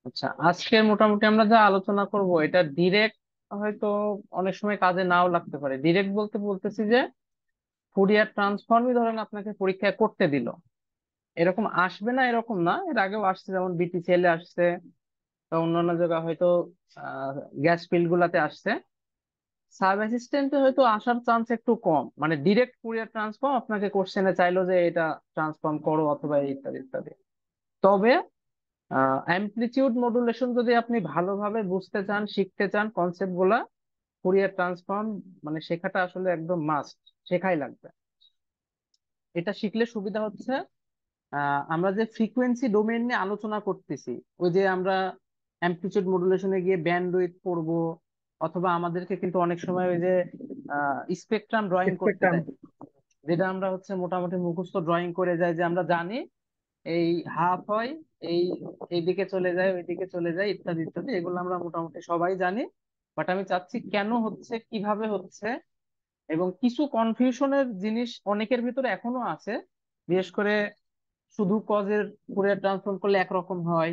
আচ্ছা, আজকে মোটামুটি আমরা যা আলোচনা করব এটা ডিরেক্ট হয়তো অনেক সময় কাজে নাও লাগতে পারে। ডিরেক্ট বলতে বলতেছি যে ফুরিয়ার ট্রান্সফর্মই ধরেন আপনাকে পরীক্ষায় করতে দিল, এরকম আসবে না এরকম না, এর আগেও আসছে, যেমন বিটিসিএল এ আসছে বা অন্যান্য জায়গায় হয়তো গ্যাস ফিল্ড গুলাতে আসছে। সাব অ্যাসিস্ট্যান্টে হয়তো আসার চান্স একটু কম, মানে ডিরেক্ট ফুরিয়ার ট্রান্সফর্ম আপনাকে কোশ্চেনে চাইলো যে এটা ট্রান্সফর্ম করো অথবা ইত্যাদি ইত্যাদি। তবে অ্যামপ্লিটিউড মডুলেশন যদি আপনি ভালোভাবে বুঝতে চান, শিখতে চান কনসেপ্ট গুলা, ফুরিয়ার ট্রান্সফর্ম মানে শেখাটা আসলে একদম মাস্ট, শেখাই লাগবে। এটা শিখলে সুবিধা হচ্ছে, আমরা যে ফ্রিকোয়েন্সি ডোমেইন নিয়ে আলোচনা করতেছি, ওই যে আমরা অ্যামপ্লিটিউড মডুলেশনে গিয়ে ব্যান্ডউইথ পড়বো, অথবা আমাদেরকে কিন্তু অনেক সময় ওই যে স্পেকট্রাম ড্রয়িং করতে স্পেকট্রাম। দেয়, যেটা আমরা হচ্ছে মোটামুটি মুখস্থ ড্রয়িং করে যাই, যে আমরা জানি এই হাফ হয়, এই এইদিকে চলে যায়, ওইদিকে চলে যায়, ইত্যাদি ইত্যাদি, এগুলো আমরা মোটামুটি সবাই জানি। বাট আমি চাচ্ছি কেন হচ্ছে, কিভাবে হচ্ছে, এবং কিছু কনফিউশনের জিনিস অনেকের ভিতরে এখনো আছে। বিশেষ করে শুধু কজের ফুরিয়ার ট্রান্সফর্ম করলে একরকম হয়,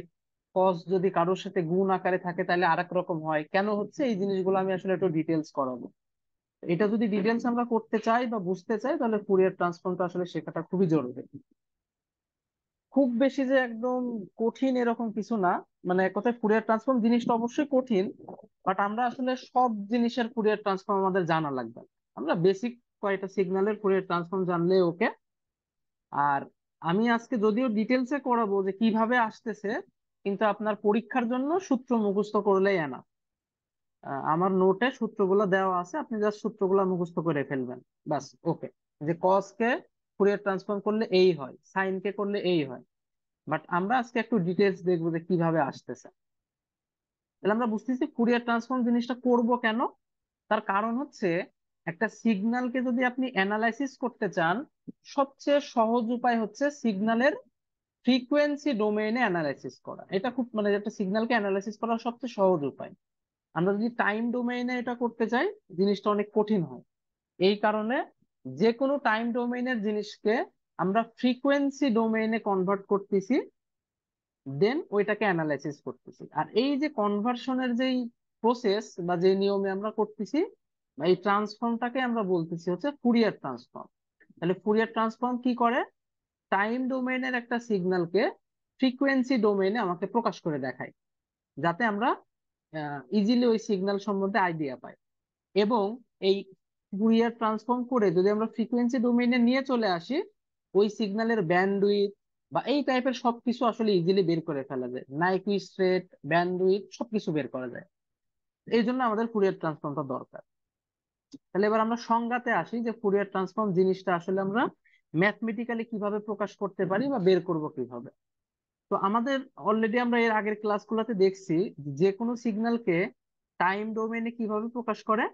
কজ যদি কারোর সাথে গুণ আকারে থাকে তাহলে আরেক রকম হয়, কেন হচ্ছে এই জিনিসগুলো আমি আসলে একটু ডিটেলস করাবো। এটা যদি ডিটেলস আমরা করতে চাই বা বুঝতে চাই তাহলে ফুরিয়ার ট্রান্সফর্মটা আসলে শেখাটা খুবই জরুরি। খুব বেশি যে একদম কঠিন এরকম কিছু না, মানে এক কথায় ফুরিয়ার ট্রান্সফর্ম জিনিসটা অবশ্যই কঠিন, বাট আমরা আসলে সব জিনিসের ফুরিয়ার ট্রান্সফর্ম আমাদের জানা লাগবে। আমরা বেসিক কয়েকটা সিগন্যালের ফুরিয়ার ট্রান্সফর্ম জানলে ওকে। আর আমি আজকে যদিও ডিটেলসে করাবো যে কিভাবে আসতেছে, কিন্তু আপনার পরীক্ষার জন্য সূত্র মুখস্থ করলেই এনা। আমার নোটে সূত্রগুলো দেওয়া আছে, আপনি জাস্ট সূত্রগুলো মুখস্থ করে ফেলবেন, বাস। ওকে, যে কস কে ফুরিয়ার ট্রান্সফর্ম করলে এই হয়, সাইন কে করলে এই হয়। বাট আমরা আজকে একটু ডিটেলস দেখবো যে কিভাবে আসতেছে। তাহলে আমরা বুঝতেছি ফুরিয়ার ট্রান্সফর্ম জিনিসটা করব কেন। তার কারণ হচ্ছে, একটা সিগন্যালকে যদি আপনি অ্যানালাইসিস করতে চান, সবচেয়ে সহজ উপায় হচ্ছে সিগন্যালের ফ্রিকোয়েন্সি ডোমেইনে অ্যানালাইসিস করা। এটা খুব মানে একটা সিগন্যালকে অ্যানালাইসিস করার সবচেয়ে সহজ উপায়। আমরা যদি টাইম ডোমেইনে এটা করতে চাই, জিনিসটা অনেক কঠিন হয়। এই কারণে যে কোনো টাইম ডোমেইনের জিনিসকে আমরা ফ্রিকোয়েন্সি ডোমেইনে কনভার্ট করতেছি, দেন ওইটাকে অ্যানালাইসিস করতেছি। আর এই যে কনভার্সনের যেই প্রসেস বা যে নিয়মে আমরা করতেছি, বা এই ট্রান্সফর্মটাকে আমরা বলতেছি হচ্ছে ফুরিয়ার ট্রান্সফর্ম। তাহলে ফুরিয়ার ট্রান্সফর্ম কি করে, টাইম ডোমেইনের একটা সিগন্যালকে ফ্রিকোয়েন্সি ডোমেইনে আমাকে প্রকাশ করে দেখায়, যাতে আমরা ইজিলি ওই সিগন্যাল সম্বন্ধে আইডিয়া পাই। এবং এই ফুরিয়ার ট্রান্সফর্ম করে যদি আমরা ফ্রিকোয়েন্সি ডোমেইনে নিয়ে চলে আসি, ওই সিগন্যালের ব্যান্ডউইথ বা এই টাইপের সবকিছু আসলে ইজিলি বের করে ফেলা যায়, নাইকুইস্ট রেট, ব্যান্ডউইথ সবকিছু বের করা যায়। এই জন্য আমাদের ফুরিয়ার ট্রান্সফর্মটা দরকার। তাহলে এবার আমরা সংজ্ঞাতে আসি যে ফুরিয়ার ট্রান্সফর্ম জিনিসটা আসলে আমরা ম্যাথমেটিক্যালি কিভাবে প্রকাশ করতে পারি বা বের করব কিভাবে। তো আমাদের অলরেডি আমরা এর আগের ক্লাসগুলোতে দেখছি যে কোনো সিগন্যালকে টাইম ডোমেইনে কিভাবে প্রকাশ করে,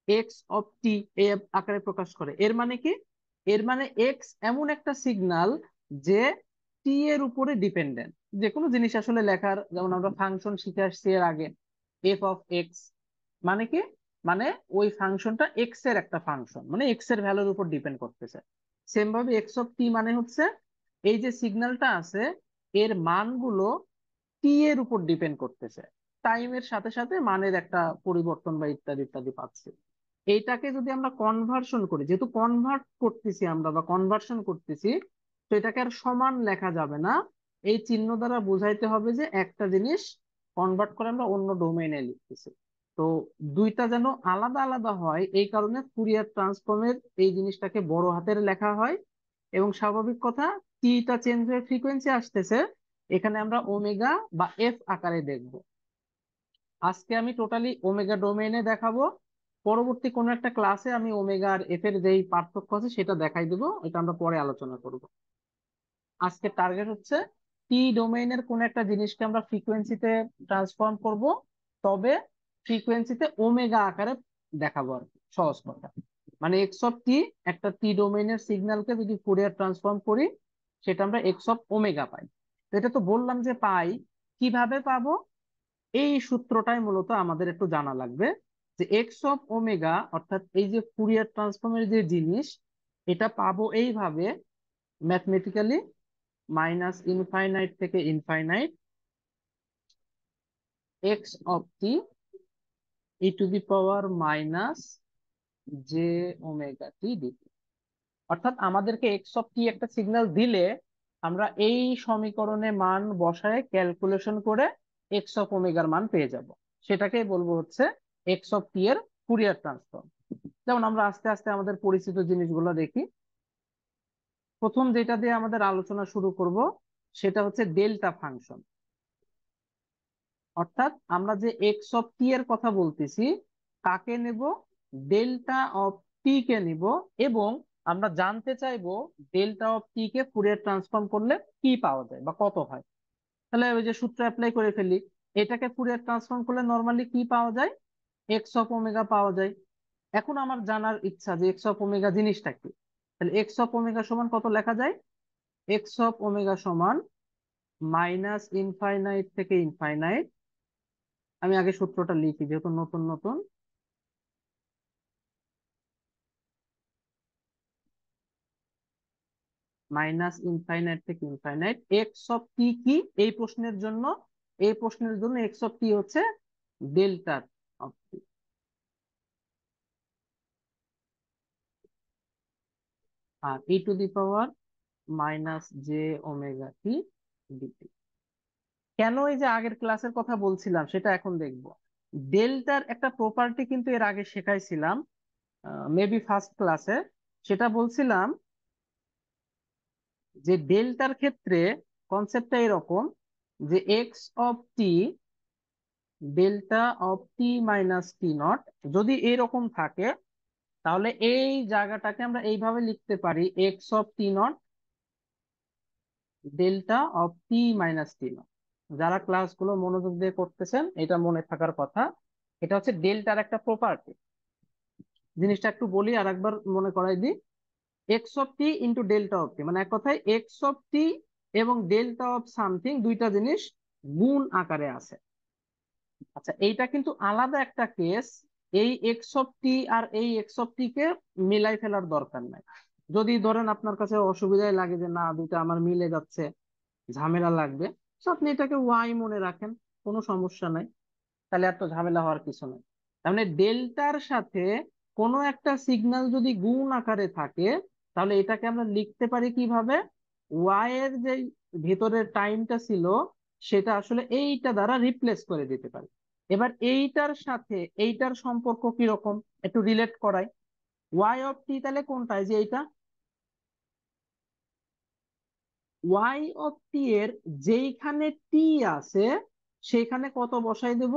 এক্স অফ টি এই আকারে প্রকাশ করে। এর মানে কি, এর মানে এক্স এমন একটা সিগন্যাল যে টি এর উপরে ডিপেন্ডেন্ট। যে কোনো জিনিস আসলে লেখার, যেমন আমরা ফাংশন শিখে আসছি এর আগে, এফ অফ এক্স মানে কি, মানে ওই ফাংশনটা এক্স এর একটা ফাংশন, মানে এক্স এর ভ্যালুর উপর ডিপেন্ড করতেছে। সেম ভাবে এক্স অফ টি মানে হচ্ছে এই যে সিগন্যালটা আছে, এর মানগুলো টি এর উপর ডিপেন্ড করতেছে, টাইমের সাথে সাথে মানের একটা পরিবর্তন বা ইত্যাদি ইত্যাদি পাচ্ছি। এইটাকে যদি আমরা কনভার্সন করি, যেহেতু কনভার্ট করতেছি আমরা বা কনভার্সন করতেছি, তো এটাকে আর সমান লেখা যাবে না। এই চিহ্ন দ্বারা বোঝাইতে হবে যে একটা জিনিস কনভার্ট করে আমরা অন্য ডোমেইনে লিখতেছি। তো দুইটা যেন আলাদা আলাদা হয়, এই কারণে ফুরিয়ার ট্রান্সফর্মের এই জিনিসটাকে বড় হাতের লেখা হয়। এবং স্বাভাবিক কথা, টিটা চেঞ্জ হয়ে ফ্রিকোয়েন্সি আসতেছে, এখানে আমরা ওমেগা বা এফ আকারে দেখব। আজকে আমি টোটালি ওমেগা ডোমেইনে দেখাবো। পরবর্তী কোনো একটা ক্লাসে আমি ওমেগা আর এফ এর যেই পার্থক্য আছে সেটা দেখাই দেবো, এটা আমরা পরে আলোচনা করব। আজকে টার্গেট হচ্ছে টি ডোমেইনের কোন একটা জিনিসকে আমরা ফ্রিকোয়েন্সিতে ট্রান্সফর্ম করব, তবে ফ্রিকোয়েন্সিতে ওমেগা আকারে দেখাবো আর কি, সহজ কথা। মানে এক্স অফ টি, একটা টি ডোমেইনের সিগন্যালকে যদি ফুরিয়ার ট্রান্সফর্ম করি, সেটা আমরা এক্স অফ ওমেগা পাই। তো এটা তো বললাম যে পাই, কিভাবে পাবো, এই সূত্রটাই মূলত আমাদের একটু জানা লাগবে। যে এক্স অফ ওমেগা অর্থাৎ এই যে ফুরিয়ার ট্রান্সফর্মের যে জিনিস, এটা পাবো এইভাবে ম্যাথমেটিক্যালি, মাইনাস ইনফাইনাইট থেকে infinite x of t e to the power minus j omega t dt. অর্থাৎ আমাদেরকে এক্স অফ টি একটা সিগন্যাল দিলে আমরা এই সমীকরণে মান বসায় ক্যালকুলেশন করে এক্স অফ ওমেগার মান পেয়ে যাব। সেটাকেই বলবো হচ্ছে এক্স অফ টি এর ফুরিয়ার ট্রান্সফর্ম। যেমন আমরা আস্তে আস্তে আমাদের পরিচিত জিনিসগুলো দেখি। প্রথম যেটা দিয়ে আমাদের আলোচনা শুরু করব সেটা হচ্ছে ডেল্টা ফাংশন। অর্থাৎ আমরা যে এক্স অফ টি এর কথা বলতেছি কাকে নেব? ডেল্টা অফ টি কে নিব, এবং আমরা জানতে চাইবো ডেল্টা অফ টি কে ফুরিয়ার ট্রান্সফর্ম করলে কি পাওয়া যায় বা কত হয়। তাহলে ওই যে সূত্র অ্যাপ্লাই করে ফেলি, এটাকে ফুরিয়ার ট্রান্সফর্ম করলে নর্মালি কি পাওয়া যায়? এক্স অফ ওমেগা পাওয়া যায়। এখন আমার জানার ইচ্ছা যে এক্স অফ ওমেগা জিনিসটা কি। তাহলে এক্স অফ ওমেগা সমান কত লেখা যায়? এক্স অফ ওমেগা সমান মাইনাস ইনফাইনাইট থেকে ইনফাইনাইট। আমি আগে সূত্রটা লিখি যেহেতু নতুন নতুন। মাইনাস ইনফাইনাইট থেকে ইনফাইনাইট এক্স অফ টি কি এই প্রশ্নের জন্য, এই প্রশ্নের জন্য এক্স অফ টি হচ্ছে ডেল্টা অফ টি, আর e to the power minus j omega t dt. কেন এই যে আগের ক্লাসের কথা বলছিলাম সেটা এখন দেখব। ডেল্টার একটা প্রপার্টি কিন্তু এর আগে শেখাইছিলাম, মেবি ফার্স্ট ক্লাসে। সেটা বলছিলাম যে ডেল্টার ক্ষেত্রে কনসেপ্টটা এরকম যে x of T delta of T minus T not যদি এরকম থাকে, তাহলে এই জায়গাটাকে আমরা এইভাবে লিখতে পারি x of T not delta of T minus T not. যারা ক্লাসগুলো মনোযোগ দিয়ে করতেছেন এটা মনে থাকার কথা। এটা হচ্ছে ডেল্টার একটা প্রপার্টি। জিনিসটা একটু বলি আর একবার মনে করাই দিই। X of t into delta of t, মানে এক কথায় এক্স অফ টি এবং ডেল্টা অফ সামথিং দুইটা জিনিস গুণ আকারে আছে। আচ্ছা, এইটা কিন্তু আলাদা একটা কেস। এই এক্স অফ টি আর এই এক্স অফ টি কে মিলাই ফেলার দরকার নাই। যদি ধরেন আপনার কাছে অসুবিধায় লাগে যে না দুইটা আমার মিলে যাচ্ছে, ঝামেলা লাগবে, তো আপনি এটাকে ওয়াই মনে রাখেন, কোনো সমস্যা নাই। তাহলে এত ঝামেলা হওয়ার কিছু নাই। তার মানে ডেল্টার সাথে কোনো একটা সিগন্যাল যদি গুণ আকারে থাকে, তাহলে এটাকে আমরা লিখতে পারি কিভাবে? ওয়াই এর যে ভেতরের টাইমটা ছিল সেটা আসলে এইটা দ্বারা রিপ্লেস করে দিতে পারি। এবার এইটার সাথে এইটার সম্পর্ক কিরকম একটু রিলেট করাই। ওয়াই অফ টি তাহলে কোনটা? এই যে এইটা ওয়াই অফ টি এর যেইখানে টি আছে সেইখানে কত বসাই দেব?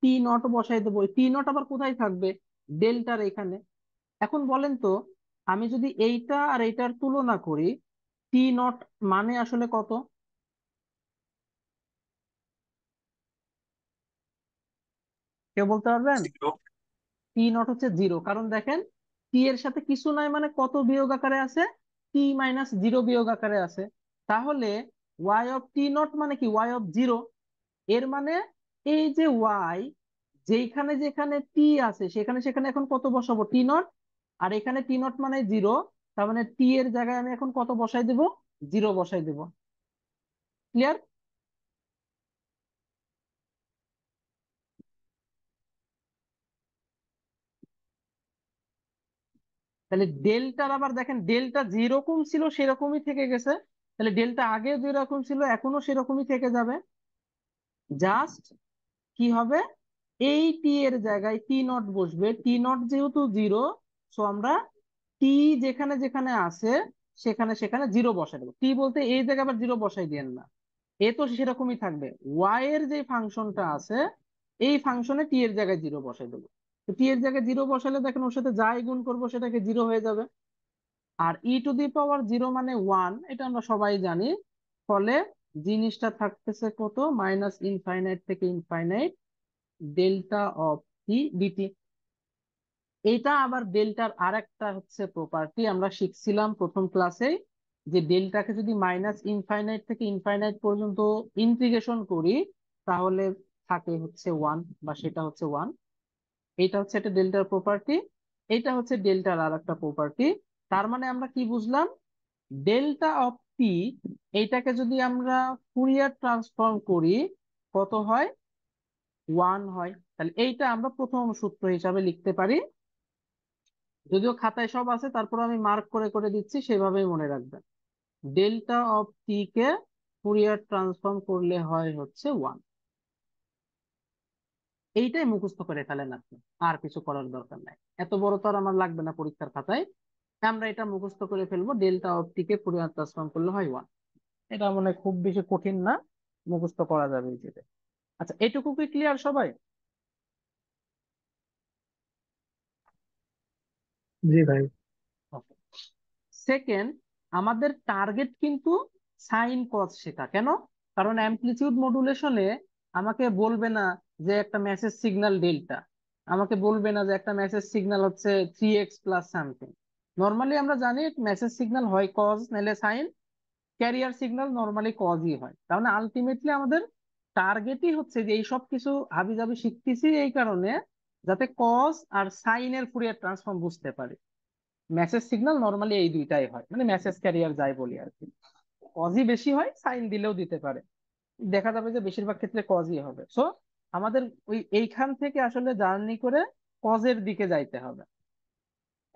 টি নট বসাই দেবো। টি নট আবার কোথায় থাকবে? ডেল্টার এখানে। এখন বলেন তো, আমি যদি এইটা আর এইটার তুলনা করি, টি নট মানে আসলে কত? কেউ বলতে পারবেন? টি নট হচ্ছে জিরো, কারণ দেখেন টি এর সাথে কিছু নাই মানে কত বিয়োগ আকারে আছে? টি মাইনাস জিরো বিয়োগ আকারে আছে। তাহলে ওয়াই অফ টি নট মানে কি? Y of zero. এর মানে এই যে ওয়াই যেখানে যেখানে টি আছে সেখানে সেখানে এখন কত বসাবো? টি নট। আর এখানে টি নট মানে জিরো, তার মানে টি এর জায়গায় আমি এখন কত বসাই দেব? জিরো বসাই দেব। ক্লিয়ার? তাহলে ডেল্টার আবার দেখেন ডেল্টা যেরকম ছিল সেরকমই থেকে গেছে। তাহলে ডেল্টা আগে যেরকম ছিল এখনো সেরকমই থেকে যাবে। জাস্ট কি হবে? এই টি এর জায়গায় টি নট বসবে। টি নট যেহেতু জিরো, সো আমরা টি যেখানে যেখানে আছে সেখানে সেখানে জিরো বসাই দেবো। টি বলতে এই জায়গায় আবার জিরো বসাই দিয়েন না, এ তো সেরকমই থাকবে। ওয়াই এর যে ফাংশনটা আছে এই ফাংশনে টি এর জায়গায় জিরো বসাই দেবো। তো টি এর জায়গায় জিরো বসালে দেখেন ওর সাথে যাই গুণ করবো সেটাকে জিরো হয়ে যাবে। আর e to the power zero মানে ওয়ান, এটা আমরা সবাই জানি। ফলে জিনিসটা থাকতেছে কত? মাইনাস ইনফাইনাইট থেকে infinite delta of t dt. এইটা আবার ডেল্টার আর একটা হচ্ছে প্রপার্টি আমরা শিখছিলাম প্রথম ক্লাসে, যে ডেল্টাকে যদি মাইনাস ইনফাইনাইট থেকে ইনফাইনাইট পর্যন্ত ইন্টিগ্রেশন করি তাহলে থাকে হচ্ছে ওয়ান, বা সেটা হচ্ছে ওয়ান। এইটা হচ্ছে একটা ডেল্টার প্রপার্টি। এইটা হচ্ছে ডেল্টার আর একটা প্রপার্টি। তার মানে আমরা কি বুঝলাম? ডেল্টা অফ টি এইটাকে যদি আমরা ফুরিয়ার ট্রান্সফর্ম করি কত হয়? ওয়ান হয়। তাহলে এইটা আমরা প্রথম সূত্র হিসাবে লিখতে পারি। যদিও খাতায় সব আছে, তারপর আমি মার্ক করে করে দিচ্ছি, সেভাবেই মনে রাখবেন। ডেল্টা অফ টি কে ফুরিয়ার ট্রান্সফর্ম করলে হয় হচ্ছে ওয়ান। এইটাই মুখস্থ করে ফেলেন আপনি, আর কিছু করার দরকার নাই। এত বড় তো আর আমার লাগবে না পরীক্ষার খাতায়। আমরা এটা মুখস্থ করে ফেলবো, ডেল্টা অফ টি কে ফুরিয়ার ট্রান্সফর্ম করলে হয় ওয়ান। এটা মনে হয় খুব বেশি কঠিন না, মুখস্থ করা যাবে এই। আচ্ছা, এটুকু কি ক্লিয়ার সবাই? জি ভাই। সেকেন্ড, আমাদের টার্গেট কিন্তু সাইন কজ শেখা। কেন? কারণ অ্যামপ্লিটিউড মডুলেশনে আমাকে বলবে না যে একটা মেসেজ সিগন্যাল ডেল্টা, আমাকে বলবে না যে একটা মেসেজ সিগন্যাল হচ্ছে 3x প্লাস সামথিং। নর্মালি আমরা জানি মেসেজ সিগন্যাল হয় কজ নাহলে সাইন, ক্যারিয়ার সিগন্যাল নর্মালি কজই হয়। তার মানে আলটিমেটলি আমাদের টার্গেটই হচ্ছে যে এই সব কিছু হাবিজাবি শিখতেছি এই কারণে, যাতে কজ আর সাইনের ফুরিয়ার ট্রান্সফর্ম বুঝতে পারি। মেসেজ সিগন্যাল নর্মালি এই দুইটাই হয়, মানে মেসেজ ক্যারিয়ার যাই বলি আর কি। কজই বেশি হয়, সাইন দিলেও দিতে পারে। দেখা যাবে যে বেশিরভাগ ক্ষেত্রে কজই হবে। সো আমাদের ওই এইখান থেকে আসলে জার্নি করে কজের দিকে যাইতে হবে,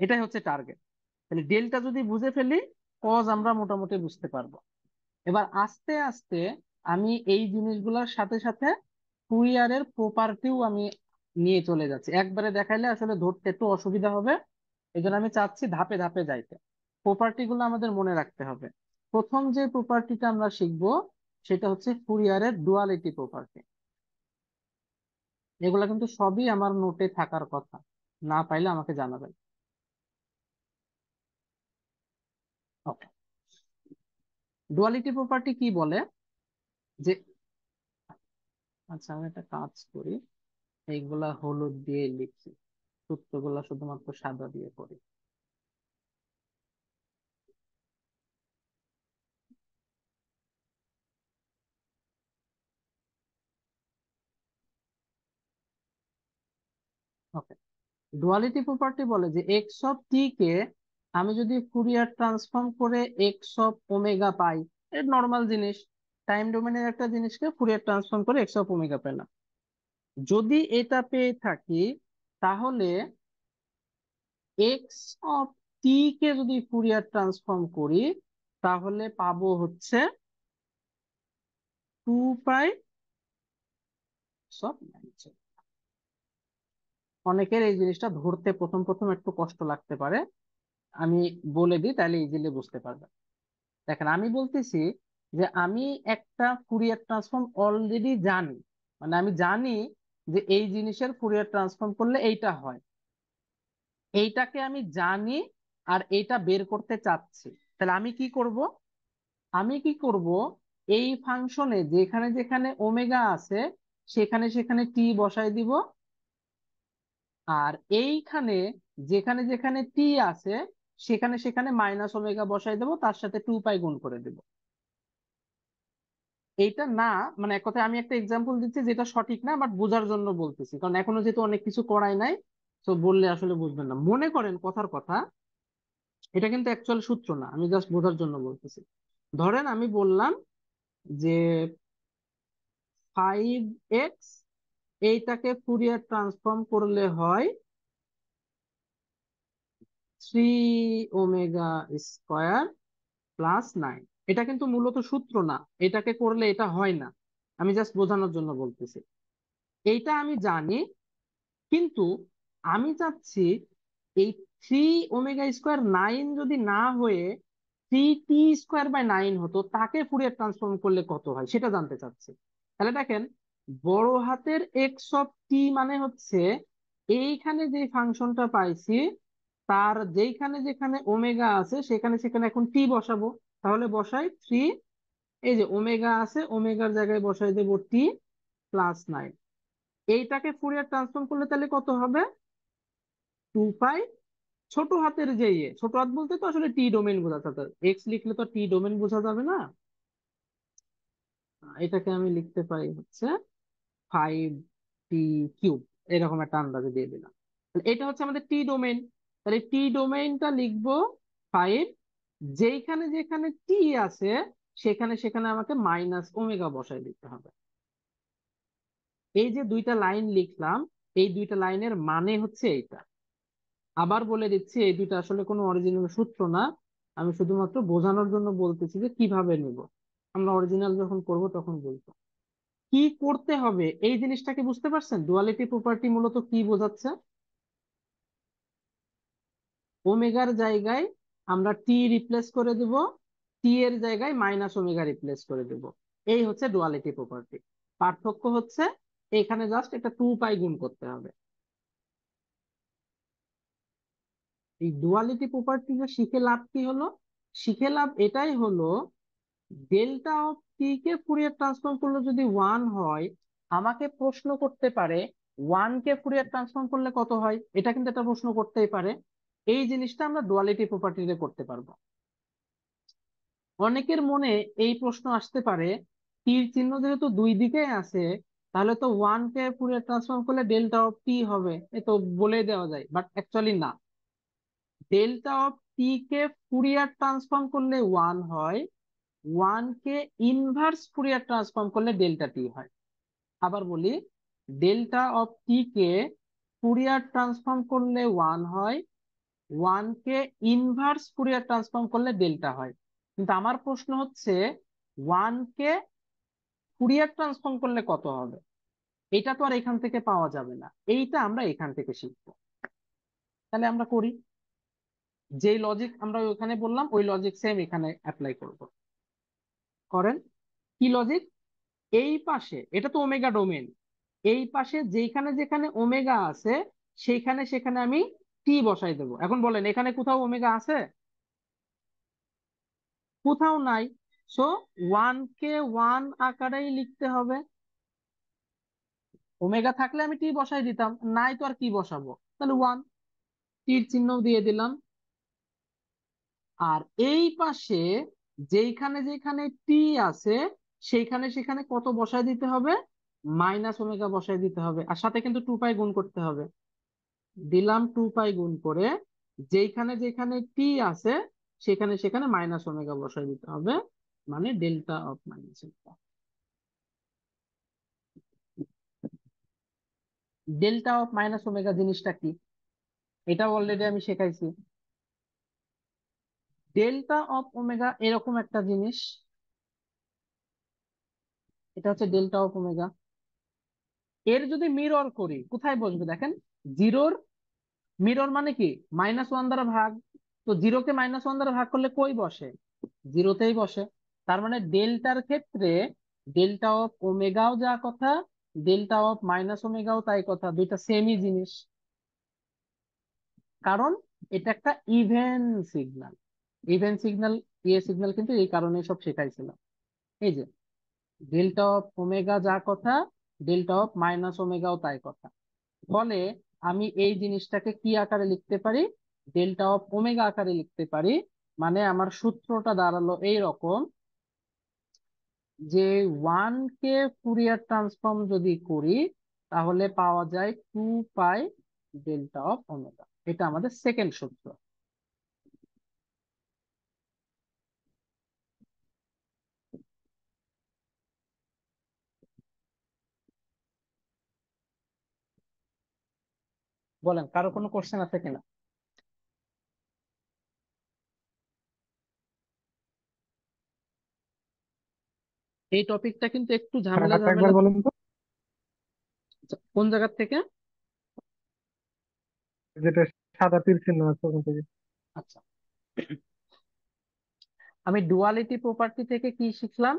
এটাই হচ্ছে টার্গেট। তাহলে ডেলটা যদি বুঝে ফেলি, কজ আমরা মোটামুটি বুঝতে পারবো। এবার আস্তে আস্তে আমি এই জিনিসগুলোর সাথে সাথে ফুরিয়ারের প্রপার্টিও আমি নিয়ে চলে যাচ্ছি। একবারে দেখাইলে আসলে ধরতে একটু অসুবিধা হবে, এই জন্য আমি চাচ্ছি ধাপে ধাপে যাইতে। প্রপার্টি গুলো আমাদের মনে রাখতে হবে। প্রথম যে প্রপার্টিটা আমরা শিখবো সেটা হচ্ছে ফুরিয়ারের ডুয়ালিটি প্রপার্টি। এগুলা কিন্তু সবই আমার নোটে থাকার কথা, না পাইলে আমাকে জানাবেন। ওকে, ডুয়ালিটি প্রপার্টি কি বলে যে, আচ্ছা আমি একটা কাজ করি, এইগুলা হলুদ দিয়ে লিখছি, সূত্রগুলা শুধুমাত্র সাদা দিয়ে করি। ওকে, ডুয়ালিটি প্রপার্টি বলে যে এক্স অফ টি কে আমি যদি ফুরিয়ার ট্রান্সফর্ম করে এক্স অফ ওমেগা পাই, এর নর্মাল জিনিস, টাইম ডোমেনের একটা জিনিসকে ফুরিয়ার ট্রান্সফর্ম করে এক্স অফ ওমেগা পেলাম। যদি এটা পেয়ে থাকি, তাহলে এক্স অফ টি কে যদি ফুরিয়ার ট্রান্সফর্ম করি, তাহলে পাবো হচ্ছে 2 পাই। অনেকের এই জিনিসটা ধরতে প্রথম প্রথম একটু কষ্ট লাগতে পারে, আমি বলে দিই তাহলে ইজিলি বুঝতে পারবে। দেখেন আমি বলতেছি যে আমি একটা ফুরিয়ার ট্রান্সফর্ম অলরেডি জানি, মানে আমি জানি যে এই জিনিসের ফুরিয়ার ট্রান্সফর্ম করলে এইটা হয়, এইটাকে আমি জানি আর এইটা বের করতে চাচ্ছি। তাহলে আমি কি করব, এই ফাংশনে যেখানে যেখানে ওমেগা আছে সেখানে সেখানে টি বসাই দিব, আর এইখানে যেখানে যেখানে টি আছে সেখানে সেখানে মাইনাস ওমেগা বসাই দেবো, তার সাথে 2 পাই গুণ করে দেবো। এইটা না, মানে এক কথায় আমি একটা এক্সাম্পল দিচ্ছি যেটা সঠিক না, বাট বোঝার জন্য বলতেছি, কারণ এখনো যেহেতু অনেক কিছু করাই নাই, তো বললে আসলে বুঝবেন না। মনে করেন কথার কথা, এটা কিন্তু অ্যাকচুয়াল সূত্র না, আমি জাস্ট বোঝার জন্য বলতেছি। ধরেন আমি বললাম যে 5x এইটাকে ফুরিয়ার ট্রান্সফর্ম করলে হয় 3 ওমেগা স্কোয়ার প্লাস 9। এটা কিন্তু মূলত সূত্র না, এটাকে করলে এটা হয় না, আমি জাস্ট বোঝানোর জন্য বলতেছি। এইটা আমি জানি, কিন্তু আমি চাচ্ছি এই 3 ওমেগা স্কোয়ার 9 যদি না হয়ে 3t স্কোয়ার/9 হতো, তাকে ফুরিয়ার ট্রান্সফর্ম করলে কত হয় সেটা জানতে চাচ্ছি। তাহলে দেখেন, বড় হাতের এক্স অফ টি মানে হচ্ছে এইখানে যে ফাংশনটা পাইছি তার যেখানে যেখানে ওমেগা আছে সেখানে সেখানে এখন টি বসাবো। তাহলে বসাই 3, এই যে ওমেগা আছে ওমেগার জায়গায় বসাই দেবো t+9। এইটাকে ফুরিয়ার ট্রান্সফর্ম করলে তাহলে কত হবে? 2 পাই। ছোট হাতের যে ছোট হাত বলতে তো আসলে টি ডোমেন বোঝা যাবে, এক্স লিখলে তো টি ডোমেন বোঝা যাবে না। এটাকে আমি লিখতে পারি হচ্ছে 5t কিউব, এরকম একটা আন্দাজে দিয়ে দিলাম। তাহলে এটা হচ্ছে আমাদের টি ডোমেন। তাহলে টি ডোমেইনটা লিখবো 5, যেখানে যেখানে টি আছে সেখানে সেখানে আমাকে মাইনাস ওমেগা বসাই দিতে হবে। এই যে দুইটা লাইন লিখলাম, এই দুইটা লাইনের মানে হচ্ছে এইটা। আবার বলে দিচ্ছি, এই দুইটা আসলে কোনো অরিজিনাল সূত্র না, আমি শুধুমাত্র বোঝানোর জন্য বলতেছি যে কিভাবে নিব। আমরা অরিজিনাল যখন করব তখন বলবো কি করতে হবে। এই জিনিসটাকে বুঝতে পারছেন? ডুয়ালিটি প্রপার্টি মূলত কি বোঝাচ্ছে? ওমেগার জায়গায় আমরা টি রিপ্লেস করে দেব, টি এর জায়গায় মাইনাস ওমেগা রিপ্লেস করে দেব। এই হচ্ছে ডুয়ালিটি প্রপার্টি। পার্থক্য হচ্ছে এখানে জাস্ট একটা 2 পাই গুণ করতে হবে। এই ডুয়ালিটি প্রপার্টি যে শিখে লাভ কি হলো? শিখে লাভ এটাই হলো, ডেল্টা অফ টি কে ফুরিয়ার ট্রান্সফর্ম করলে যদি 1 হয়, আমাকে প্রশ্ন করতে পারে 1 কে ফুরিয়ার ট্রান্সফর্ম করলে কত হয়। এটা কিন্তু একটা প্রশ্ন করতেই পারে। এই জিনিসটা আমরা ডুয়ালিটি প্রপার্টিতে করতে পারবো। অনেকের মনে এই প্রশ্ন আসতে পারে, টির চিহ্ন যেহেতু দুই দিকে আছে, তাহলে তো 1 কে ফুরিয়ার ট্রান্সফর্ম করলে ডেল্টা অফ টি হবে, এ তো বলে দেওয়া যায়। বাট অ্যাকচুয়ালি না, ডেল্টা অফ টি কে ফুরিয়ার ট্রান্সফর্ম করলে 1 হয়, 1 কে ইনভার্স ফুরিয়ার ট্রান্সফর্ম করলে ডেল্টা টি হয়। আবার বলি, ডেল্টা অফ টি কে ফুরিয়ার ট্রান্সফর্ম করলে 1 হয়, 1 কে ইনভার্স ফুরিয়ার ট্রান্সফর্ম করলে ডেল্টা হয়। কিন্তু আমার প্রশ্ন হচ্ছে 1 কে ফুরিয়ার ট্রান্সফর্ম করলে কত হবে? এটা তো আর এখান থেকে পাওয়া যাবে না, এইটা আমরা এখান থেকে শিখবো। তাহলে আমরা করি, যে লজিক আমরা ওখানে বললাম ওই লজিক সেম এখানে অ্যাপ্লাই করব। করেন। কি লজিক? এই পাশে এটা তো ওমেগা ডোমেন, এই পাশে যেখানে যেখানে ওমেগা আছে সেইখানে সেখানে আমি টি বসাই দেবো। এখন বলেন এখানে কোথাও ওমেগা আছে? কোথাও নাই। সো 1 কে 1 আকারেই লিখতে হবে। ওমেগা থাকলে আমি টি বসাই দিতাম, নাই তো আর কি বসাবো, তাহলে 1, টির চিহ্ন দিয়ে দিলাম। আর এই পাশে যেখানে যেখানে টি আছে সেইখানে সেখানে কত বসাই দিতে হবে? মাইনাস ওমেগা বসাই দিতে হবে, আর সাথে কিন্তু 2 পাই গুণ করতে হবে। দিলাম 2 পাই গুণ করে, যেখানে যেখানে টি আছে সেখানে সেখানে মাইনাস ওমেগা বসাই দিতে হবে, মানে delta of minus. Delta of minus omega জিনিসটা কি? এটা অলরেডি আমি শেখাইছি। ডেল্টা অফ ওমেগা এরকম একটা জিনিস, এটা হচ্ছে ডেল্টা অফ ওমেগা। এর যদি মিরর করি কোথায় বসবে দেখেন? জিরোর মিরর মানে কি? -1 দ্বারা ভাগ। তো 0-কে -1 দ্বারা ভাগ করলে কই বসে? 0তেই বসে। তার মানে ডেল্টার ক্ষেত্রে ডেল্টা অফ ওমেগাও যা কথা, ডেল্টা অফ মাইনাস ওমেগাও তাই কথা, দুইটা সেমই জিনিস। কারণ এটা একটা ইভেন সিগন্যাল। ইভেন সিগন্যাল, ইয়ে সিগন্যাল কিন্তু এই কারণে সব শেখাইছিলাম। এই যে ডেল্টা অফ ওমেগা যা কথা, ডেল্টা অফ মাইনাস ওমেগাও তাই কথা। ফলে আমি এই জিনিসটাকে কি আকারে লিখতে পারি? ডেল্টা অফ ওমেগা আকারে লিখতে পারি। মানে আমার সূত্রটা দাঁড়ালো এইরকম, যে 1 কে ফুরিয়ার ট্রান্সফর্ম যদি করি তাহলে পাওয়া যায় 2 পাই ডেল্টা অফ ওমেগা। এটা আমাদের সেকেন্ড সূত্র। বলেন কারো কোনো কোশ্চেন আছে কিনা? এই টপিকটা কিন্তু একটু ঝামেলা ব্যাপারটা একবার ঝামেলা। বলুন তো, কোন জায়গা থেকে? যেটা সাদা তীর চিহ্ন আছে ওখান থেকে। আচ্ছা, আমি ডুয়ালিটি প্রপার্টি থেকে কি শিখলাম?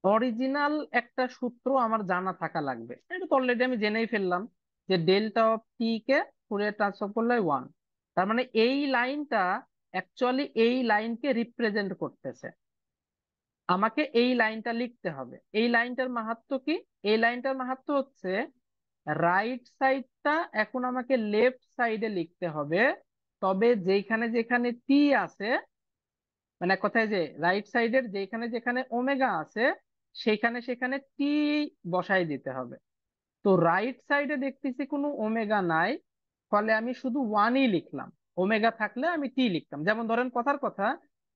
অরিজিনাল একটা সূত্র আমার জানা থাকা লাগবে। এটা তো অলরেডি আমি জেনেই ফেললাম, যে ডেল্টা অফ টি কে ফুরিয়ার ট্রান্সফর্ম করলে 1। তার মানে এই লাইনটা অ্যাকচুয়ালি এই লাইনকে রিপ্রেজেন্ট করতেছে। আমাকে এই লাইনটা লিখতে হবে। এই লাইনটার মাহাত্ম্য কি? এই লাইনটার মাহাত্ম্য হচ্ছে রাইট সাইডটা এখন আমাকে লেফট সাইডে লিখতে হবে। তবে যেখানে যেখানে টি আছে, মানে এক কথায় যে রাইট সাইডের যেখানে যেখানে ওমেগা আছে সেখানে সেখানে টি বসাই দিতে হবে। তো রাইট সাইডে দেখতেছি কোনো ওমেগা নাই, ফলে আমি শুধু 1ই লিখলাম। ওমেগা থাকলে আমি টি লিখতাম। যেমন ধরেন কথার কথা,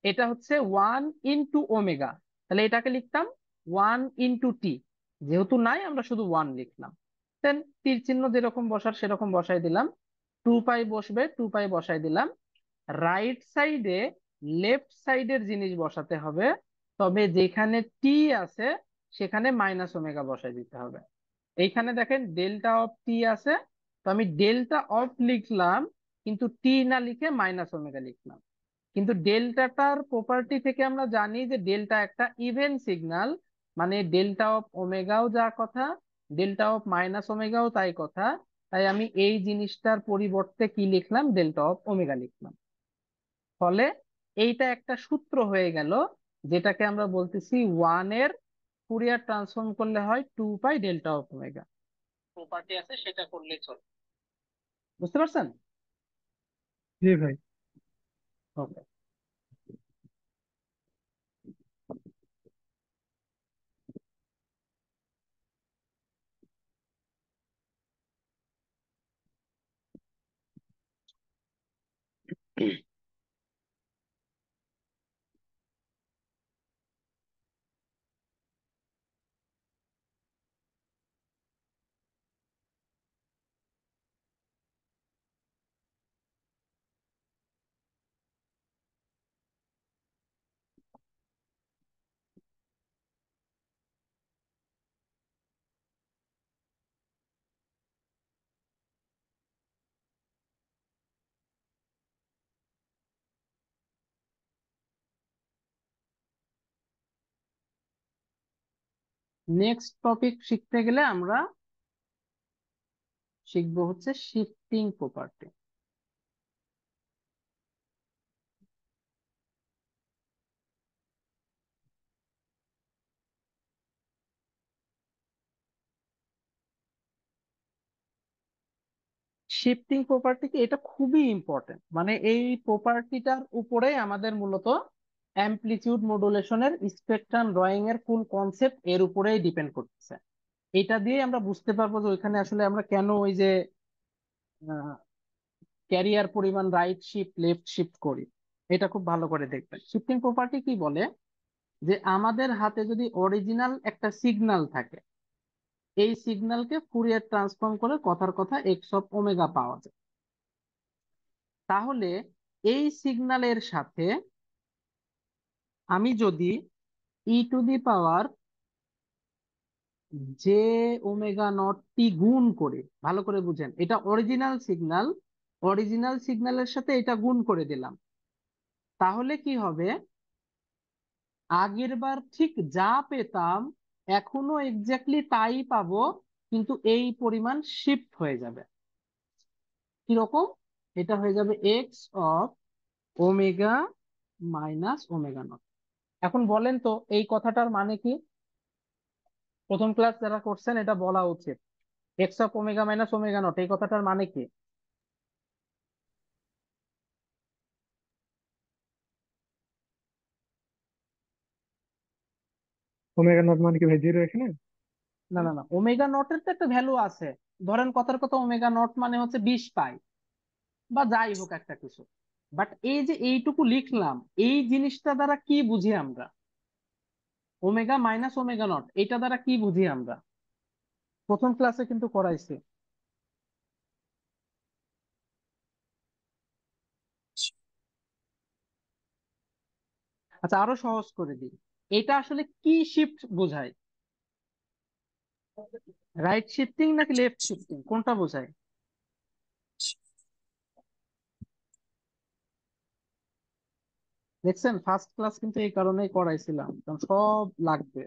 এটা হচ্ছে 1 ইন্টু ওমেগা, তাহলে এটাকে লিখতাম 1 ইন্টু টি। যেহেতু নাই আমরা শুধু ওয়ান লিখলাম। দেন তীর চিহ্ন যেরকম বসার সেরকম বসাই দিলাম, 2 পাই বসবে, 2 পাই বসাই দিলাম। রাইট সাইডে লেফট সাইডের জিনিস বসাতে হবে, তবে যেখানে টি আছে সেখানে মাইনাস ওমেগা বসাই দিতে হবে। এইখানে দেখেন ডেল্টা অফ টি আছে, তো আমি ডেল্টা অফ লিখলাম, কিন্তু টি না লিখে মাইনাস ওমেগা লিখলাম। কিন্তু ডেল্টাটার প্রপার্টি থেকে আমরা জানি যে ডেল্টা একটা ইভেন সিগন্যাল, মানে ডেল্টা অফ ওমেগাও যা কথা, ডেল্টা অফ মাইনাস ওমেগাও তাই কথা। তাই আমি এই জিনিসটার পরিবর্তে কি লিখলাম, ডেল্টা অফ ওমেগা লিখলাম। ফলে এইটা একটা সূত্র হয়ে গেল, যেটাকে আমরা বলতেছি ওয়ান এর ফুরিয়ার ট্রান্সফর্ম করলে হয় 2 pi delta of omega. Property আছে, সেটা করলে চলে। বুঝতে পারছেন? জি ভাই। ওকে। নেক্সট টপিক শিখতে গেলে আমরা শিখবো হচ্ছে শিফটিং প্রপার্টি। শিফটিং প্রপার্টি কি, এটা খুবই ইম্পর্টেন্ট, মানে এই প্রপার্টিটার উপরে আমাদের মূলত অ্যামপ্লিটিউড মডুলেশনের স্পেকট্রাম ড্রয়িং এর ফুল কনসেপ্ট এর উপরেই ডিপেন্ড করতেছে। এটা দিয়ে আমরা বুঝতে পারবো যে ওইখানে আসলে আমরা কেন ওই যে ক্যারিয়ার পরিমাণ রাইট শিফট লেফট শিফট করি। এটা খুব ভালো করে দেখবেন। শিফটিং প্রপার্টি কি বলে, যে আমাদের হাতে যদি অরিজিনাল একটা সিগন্যাল থাকে, এই সিগন্যালকে ফুরিয়ার ট্রান্সফর্ম করে কথার কথা এক্স অফ ওমেগা পাওয়া যায়। তাহলে এই সিগন্যালের সাথে আমি যদি e⁻, J omega naught t গুণ করে, ভালো করে বুঝেন, এটা অরিজিনাল সিগন্যাল, অরিজিনাল সিগন্যালের সাথে এটা গুণ করে দিলাম, তাহলে কি হবে, আগের বার ঠিক যা পেতাম এখনো এক্স্যাক্টলি তাই পাবো, কিন্তু এই পরিমাণ শিফট হয়ে যাবে। কিরকম? এটা হয়ে যাবে x of omega minus omega not. এখন বলেন তো এই কথাটার মানে কি? প্রথম ক্লাস যারা করছেন এটা বলা উচিত। X of omega minus omega nought এই কথাটার মানে কি? ওমেগা নট মানে কি ভাই, জিরো এখানে? না না না, ওমেগা নটের তো একটা ভ্যালু আছে। ধরেন কথার কথা ওমেগা নট মানে হচ্ছে 20 পাই বা যাই হোক একটা কিছু। বাট এই যে এইটুকু লিখলাম, এই জিনিসটা দ্বারা কি বুঝি আমরা? ওমেগা মাইনাস ওমেগা নট এটা দ্বারা কি বুঝি আমরা? প্রথম ক্লাসে কিন্তু করাইছি। আচ্ছা, আরো সহজ করে দিই, এটা আসলে কি শিফট বোঝায়? রাইট শিফটিং নাকি লেফট শিফটিং, কোনটা বোঝায়? দেখছেন, ফার্স্ট ক্লাস কিন্তু এই কারণেই করাইছিলাম, কারণ সব লাগবে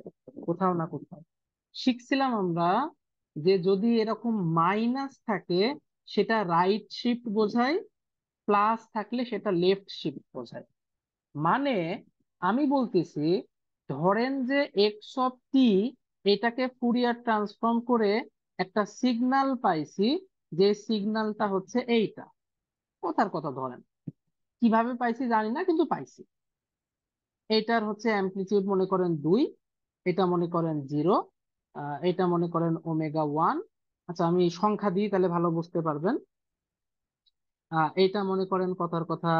কোথাও না কোথাও। শিখছিলাম আমরা যে যদি এরকম মাইনাস থাকে সেটা রাইট শিফট বোঝায়, প্লাস থাকলে সেটা লেফট শিফট বোঝায়। মানে আমি বলতেছি, ধরেন যে এক্স অফ টি, এটাকে ফুরিয়ার ট্রান্সফর্ম করে একটা সিগন্যাল পাইছি, যে সিগন্যালটা হচ্ছে এইটা, কথার কথা ধরেন, কিভাবে পাইছি জানি না কিন্তু পাইছি। এটার হচ্ছে অ্যামপ্লিটিউড মনে করেন 2, এটা মনে করেন 0, এটা মনে করেন ওমেগা 1। আচ্ছা আমি সংখ্যা দিই তাহলে ভালো বুঝতে পারবেন। এটা মনে করেন কথার কথা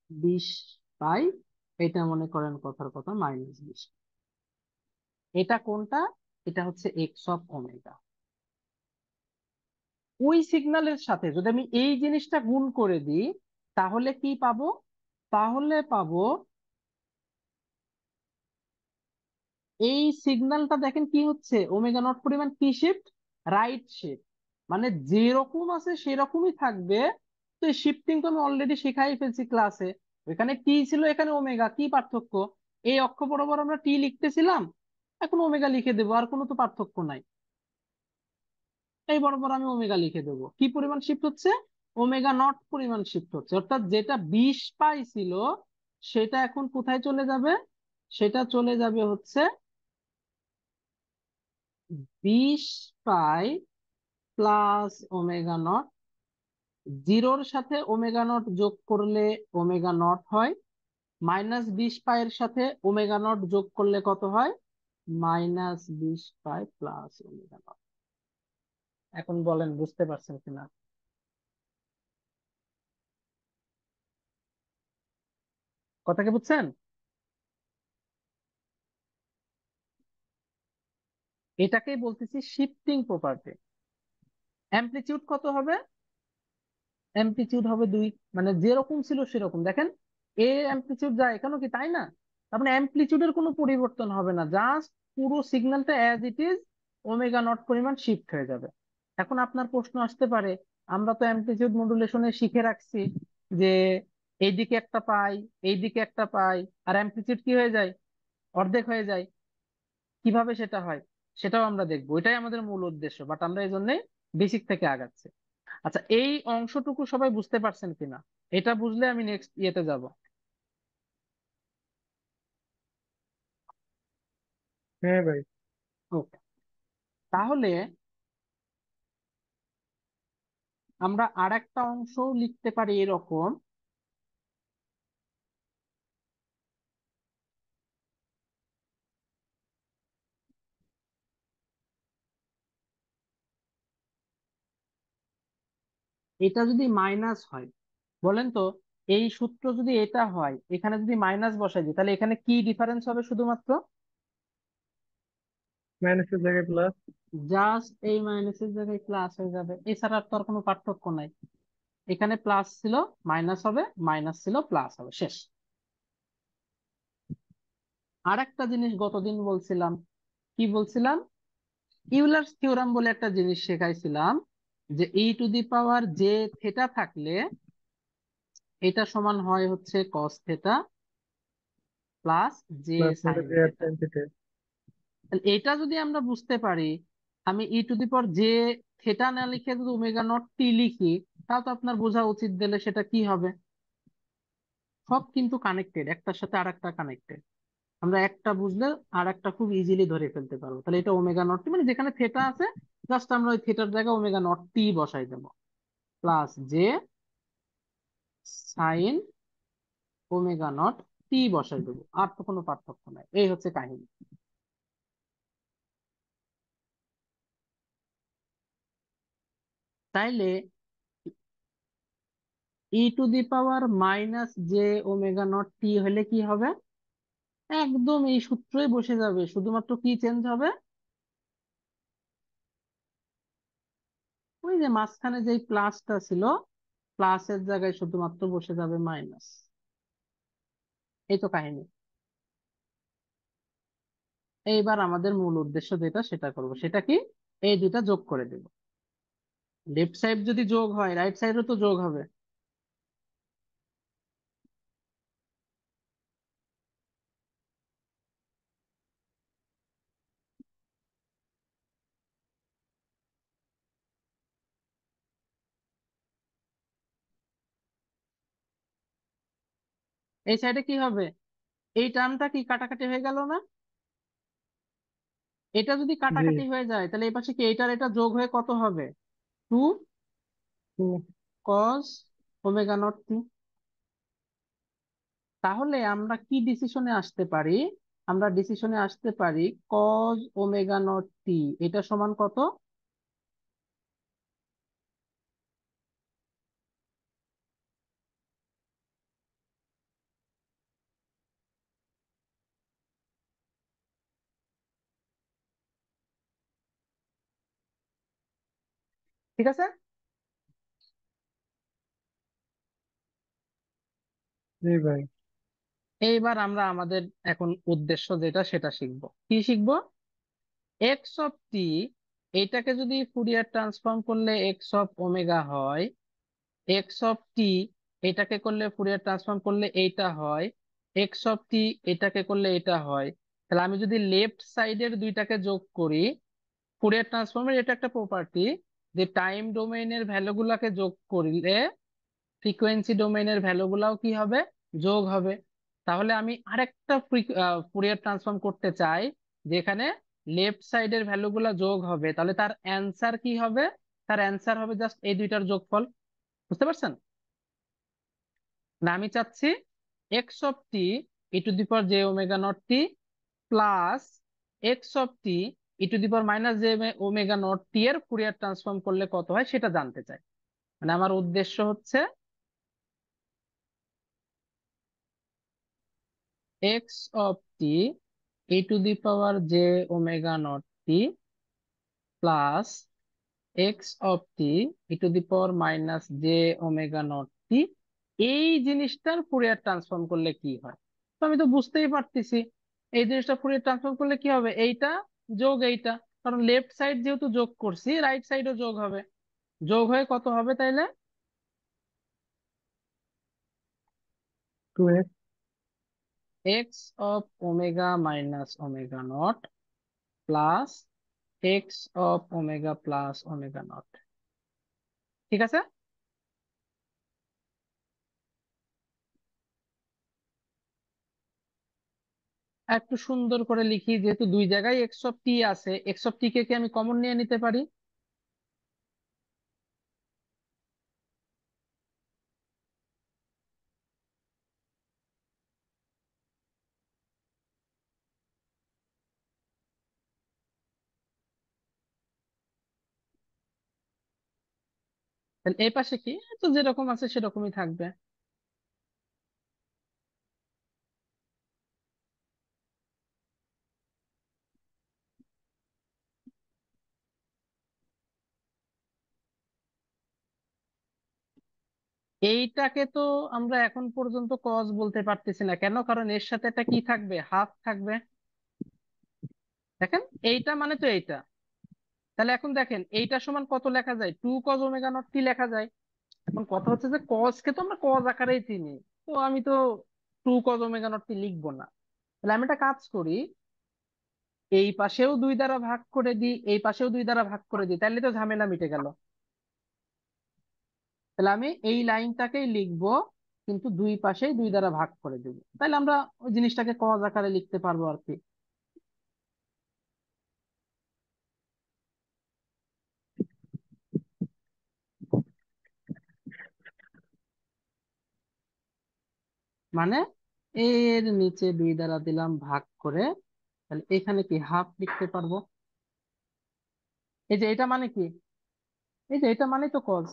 20 পাই, এটা মনে করেন কথার কথা -20। এটা কোনটা? এটা হচ্ছে এক্স অফ ওমেগা। ওই সিগন্যালের সাথে যদি আমি এই জিনিসটা গুণ করে দিই, তাহলে কি পাবো? তাহলে পাবো এই সিগন্যালটা, দেখেন কি হচ্ছে, ওমেগা নট পরিমাণ কি শিফট? Right shift. মানে যেরকম আছে সেরকমই থাকবে। তো এই শিফটিং তো আমি অলরেডি শিখাই ফেলছি ক্লাসে। ওইখানে টি ছিল, এখানে ওমেগা, কি পার্থক্য? এই অক্ষ বরাবর আমরা টি লিখতেছিলাম, এখন ওমেগা লিখে দেবো, আর কোনো তো পার্থক্য নাই। এই বরাবর আমি ওমেগা লিখে দেবো। কি পরিমাণ শিফট হচ্ছে? ওমেগা নট পরিমাণ শিফট হচ্ছে, অর্থাৎ যেটা 20 পাই ছিল সেটা এখন কোথায় চলে যাবে? সেটা চলে যাবে হচ্ছে 20 পাই প্লাস ওমেগা নট। জিরোর সাথে ওমেগা নট যোগ করলে ওমেগা নট হয়, -20 পাইয়ের সাথে ওমেগা নট যোগ করলে কত হয়? -20 পাই প্লাস ওমেগা নট। এখন বলেন বুঝতে পারছেন কিনা? কথা কি বুঝছেন? এটাকেই বলতেছি শিফটিং প্রপার্টি। অ্যামপ্লিটিউড কত হবে? অ্যামপ্লিটিউড হবে 2। মানে যেরকম ছিল সেরকম, দেখেন এ অ্যামপ্লিটিউড যায় এখানেও কি, তাই না? তার মানে অ্যামপ্লিটিউডের কোনো পরিবর্তন হবে না, জাস্ট পুরো সিগন্যালটা as it is omega naught পরিমাণ শিফট হয়ে যাবে। এখন আপনার প্রশ্ন আসতে পারে, আমরা তো অ্যামপ্লিটিউড মডুলেশনে শিখে রাখছি যে এইদিকে একটা পাই, এইদিকে একটা পাই, আর অ্যামপ্লিটিউড কি হয়ে যায়? অর্ধেক হয়ে যায়। কিভাবে সেটা হয় সেটাও আমরা দেখবো, এটাই আমাদের মূল উদ্দেশ্য, বাট আমরা এই জন্যই বেসিক থেকে আগাচ্ছি। আচ্ছা, এই অংশটুকু সবাই বুঝতে পারছেন কিনা? এটা বুঝলে আমি নেক্সট ইয়েতে যাব। হ্যাঁ ভাই। ওকে, তাহলে আমরা আর একটা অংশ লিখতে পারি এরকম। এটা যদি মাইনাস হয়, বলেন তো, এই সূত্র যদি এটা হয়, এখানে যদি মাইনাস বসাই দিই, তাহলে এখানে কি ডিফারেন্স হবে? শুধুমাত্র মাইনাসের জায়গায় প্লাস। জাস্ট এই মাইনাসের জায়গায় প্লাস হয়ে যাবে, এছাড়া আর তো আর কোনো পার্থক্য নাই। এখানে প্লাস ছিল মাইনাস হবে, মাইনাস ছিল প্লাস হবে, শেষ। আর একটা জিনিস গতদিন বলছিলাম, কি বলছিলাম? ইউলার্স থিওরাম বলে একটা জিনিস শেখাইছিলাম, যে e to the power J theta থাকলে এটা সমান হয় হচ্ছে cos theta plus J plus হলো সাইন যে আর থেটা। Sine theta. তাহলে এটা যদি আমরা বুঝতে পারি, আমি e to the power J theta না লিখে যদি ওমেগা নট টি লিখি, তাও তো আপনার বোঝা উচিত দিলে সেটা কি হবে। সব কিন্তু কানেক্টেড, একটার সাথে আর একটা কানেক্টেড। আমরা একটা বুঝলে আর একটা খুব ইজিলি ধরে ফেলতে পারবো। তাহলে এটা ওমেগা নট টি, মানে যেখানে থেটা আছে জাস্ট আমরা ওই থেটার জায়গায় ওমেগা নট টি বসাই দেবো, plus j sine omega naught t বসাই দেবো, আর তো কোনো পার্থক্য নাই। এই হচ্ছে কাহিনী। তাইলে e to the power -j omega naught t হলে কি হবে? একদম এই সূত্রই বসে যাবে, শুধুমাত্র কি চেঞ্জ হবে? ওই যে মাঝখানে যে প্লাসটা ছিল, প্লাসের জায়গায় শুধুমাত্র বসে যাবে মাইনাস। এই তো কাহিনী। এইবার আমাদের মূল উদ্দেশ্য যেটা সেটা করব, সেটা কি? এই দুটা যোগ করে দেব। লেফট সাইড যদি যোগ হয়, রাইট সাইডও তো যোগ হবে। এই সাইডে কি হবে? এই টার্মটা কি কাটাকাটি হয়ে গেল না? এটা যদি জি। কাটাকাটি হয়ে যায়, তাহলে এই পাশে কি এইটার এটা যোগ হয়ে কত হবে? 2 cos ওমেগা নট টি। তাহলে আমরা কি ডিসিশনে আসতে পারি? আমরা ডিসিশনে আসতে পারি cos ওমেগা নট টি এটা সমান কত? ঠিক আছে? জি ভাই। এইবার আমরা আমাদের এখন উদ্দেশ্য যেটা সেটা শিখবো। কি শিখবো? এক্স অফ টি, এইটাকে যদি ফুরিয়ার ট্রান্সফর্ম করলে এক্স অফ ওমেগা হয়, এক্স অফ টি এটাকে করলে ফুরিয়ার ট্রান্সফর্ম করলে এইটা হয়, এক্স অফ টি এটাকে করলে এটা হয়। তাহলে আমি যদি লেফট সাইডের দুইটাকে যোগ করি, ফুরিয়ার ট্রান্সফর্মের এটা একটা প্রপার্টি যে টাইম ডোমেইনের ভ্যালুগুলাকে যোগ করলে ফ্রিকোয়েন্সি ডোমেইনের ভ্যালুগুলাও কি হবে? যোগ হবে। তাহলে আমি আরেকটা ফুরিয়ার ট্রান্সফর্ম করতে চাই যেখানে লেফট সাইডের ভ্যালুগুলা যোগ হবে, তাহলে তার অ্যান্সার কি হবে? তার অ্যান্সার হবে জাস্ট এই দুইটার যোগফল। বুঝতে পারছেন? না, আমি চাচ্ছি x of t e to the power j omega naught t plus x of t e to the power minus j omega naught t এর ফুরিয়ার ট্রান্সফর্ম করলে কত হয় সেটা জানতে চাই। মানে আমার উদ্দেশ্য হচ্ছে x of t e to the power j omega naught t plus x of t e to the power minus j omega naught t, এই জিনিসটার ফুরিয়ার ট্রান্সফর্ম করলে কি হয়। তো আমি তো বুঝতেই পারতেছি এই জিনিসটা ফুরিয়ার ট্রান্সফর্ম করলে কি হবে, এইটা যোগ এইটা, কারণ লেফট সাইড যেহেতু যোগ করছি রাইট সাইডও যোগ হবে। যোগ হয়ে কত হবে তাইলে? 2x। X of omega minus omega nought plus x of omega plus omega not. ঠিক আছে? একটু সুন্দর করে লিখি, যেহেতু দুই জায়গায় এক্স অফ টি আছে, এক্স অফ টি কে কি আমি কমন নিয়ে নিতে পারি? তাহলে এই পাশে কি, তো যেরকম আছে সেরকমই থাকবে। এইটাকে তো আমরা এখন পর্যন্ত কজ বলতে পারতেছি না, কেন? কারণ এর সাথে একটা কি থাকবে? হাফ থাকবে। দেখেন এইটা মানে তো এইটা। তাহলে এখন দেখেন এইটা সমান কত লেখা যায়? টু কজ ওমেগা নট টি লেখা যায়। এখন কথা হচ্ছে যে কজ কে তো আমরা কজ আকারেই চিনি, তো আমি তো টু কজ ওমেগা নট টি লিখবো না। তাহলে আমি একটা কাজ করি, এই পাশেও দুই দ্বারা ভাগ করে দিই, এই পাশেও দুই দ্বারা ভাগ করে দিই, তাহলে তো ঝামেলা মিটে গেল। তাহলে আমি এই লাইনটাকেই লিখবো, কিন্তু দুই পাশেই দুই দ্বারা ভাগ করে দিব, তাহলে আমরা ওই জিনিসটাকে কজ আকারে লিখতে পারবো আর কি। মানে এর নিচে দুই দ্বারা দিলাম ভাগ করে, তাহলে এখানে কি হাফ লিখতে পারবো। এই যে এটা মানে কি, এই যে এটা মানে তো কজ।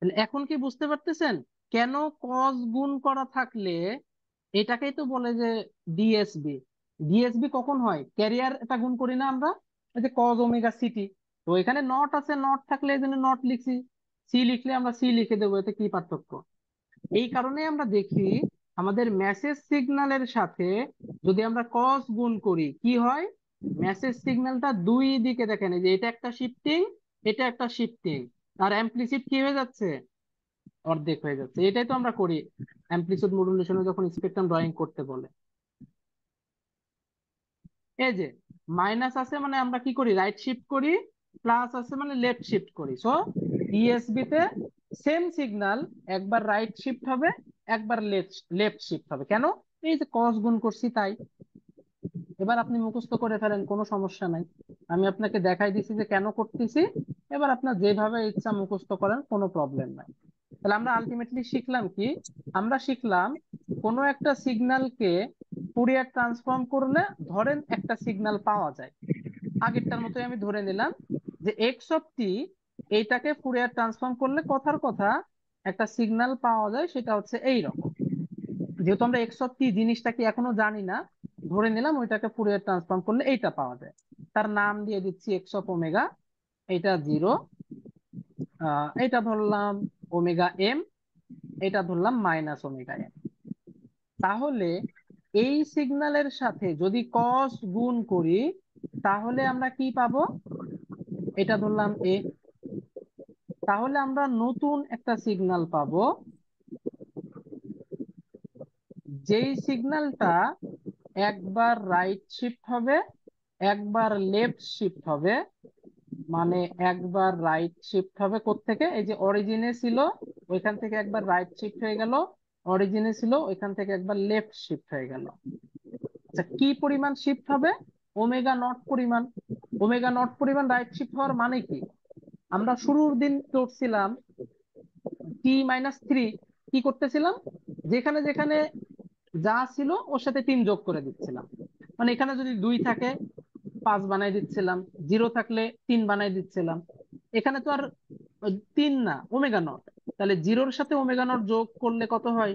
তাহলে এখন কি বুঝতে পারতেছেন কেন কজ গুণ করা থাকলে এটাকেই তো বলে যে ডিএসবি। ডিএসবি কখন হয়? ক্যারিয়ার এটা গুণ করি না আমরা, এই যে কজ ওমেগা সিটি। তো এখানে নট আছে, নট থাকলে এই জন্য নট লিখছি, সি লিখলে আমরা সি লিখে দেবো, এতে কি পার্থক্য? এই কারণে আমরা দেখি আমাদের মেসেজ সিগন্যালের সাথে যদি আমরা কস গুণ করি কি হয়, মেসেজ সিগন্যালটা দুই দিকে দেখেন, এই যে এটা একটা শিফটিং, এটা একটা শিফটিং, আর অ্যাম্প্লিচিউড কি হয়ে যাচ্ছে? অর্ধেক হয়ে যাচ্ছে। এটাই তো আমরা করি অ্যাম্প্লিচিউড মডুলেশনে যখন স্পেকট্রাম ড্রয়িং করতে বলে। এই যে মাইনাস আছে মানে আমরা কি করি? রাইট শিফট করি, প্লাস আছে মানে লেফট শিফট করি। সো ডিএসবি তে সেম সিগন্যাল একবার রাইট শিফট হবে, একবার লেফট লেফট শিফট হবে। কেন? এই যে কস গুণ করছি তাই। এবার আপনি মুখস্থ করে ফেলেন, কোনো সমস্যা নাই। আমি আপনাকে দেখাই দিছি যে কেন করতেছি, এবার আপনার যেভাবে ইচ্ছা মুখস্থ করেন, কোনো প্রবলেম নাই। তাহলে আমরা আলটিমেটলি শিখলাম কি? আমরা শিখলাম কোনো একটা সিগন্যালকে ফুরিয়ার ট্রান্সফর্ম করলে ধরেন একটা সিগন্যাল পাওয়া যায়। আগেরটার মতোই আমি ধরে নিলাম যে এক্স অফ টি এইটাকে ফুরিয়ার ট্রান্সফর্ম করলে কথার কথা একটা সিগন্যাল পাওয়া যায়, সেটা হচ্ছে এই রকম। যেহেতু আমরা এক্স অফ টি জিনিসটা কি এখনো জানি না, ধরে নিলাম ওইটাকে ফুরিয়ার ট্রান্সফর্ম করলে এইটা পাওয়া যায়। তার নাম দিয়ে দিচ্ছি এক্স অফ ওমেগা, এটা 0, এটা ধরলাম ওমেগা এম, এটা ধরলাম মাইনাস ওমেগা এম। তাহলে এই সিগন্যালের সাথে যদি কস গুণ করি তাহলে আমরা কি পাবো, এটা ধরলাম এ। তাহলে আমরা নতুন একটা সিগন্যাল পাবো, যেই সিগন্যালটা একবার রাইট শিফট হবে, একবার লেফট শিফট হবে। মানে একবার রাইট শিফট হবে কোত্থেকে, এই যে অরিজিনে ছিল ওইখান থেকে একবার রাইট শিফট হয়ে গেল, অরিজিনে ছিল ওইখান থেকে একবার লেফট শিফট হয়ে গেল। আচ্ছা, কি পরিমাণ শিফট হবে? ওমেগা নট পরিমাণ। ওমেগা নট পরিমাণ রাইট শিফট হওয়ার মানে কি? আমরা শুরুর দিন করছিলাম T-3, কি করতেছিলাম, যেখানে যেখানে যা ছিল ওর সাথে 3 যোগ করে দিচ্ছিলাম। মানে এখানে যদি 2 থাকে 5 বানাই দিচ্ছিলাম, 0 থাকলে 3 বানাই দিচ্ছিলাম। এখানে তো আর 3 না, ওমেগা নট। তাহলে 0-র সাথে ওমেগা নট যোগ করলে কত হয়?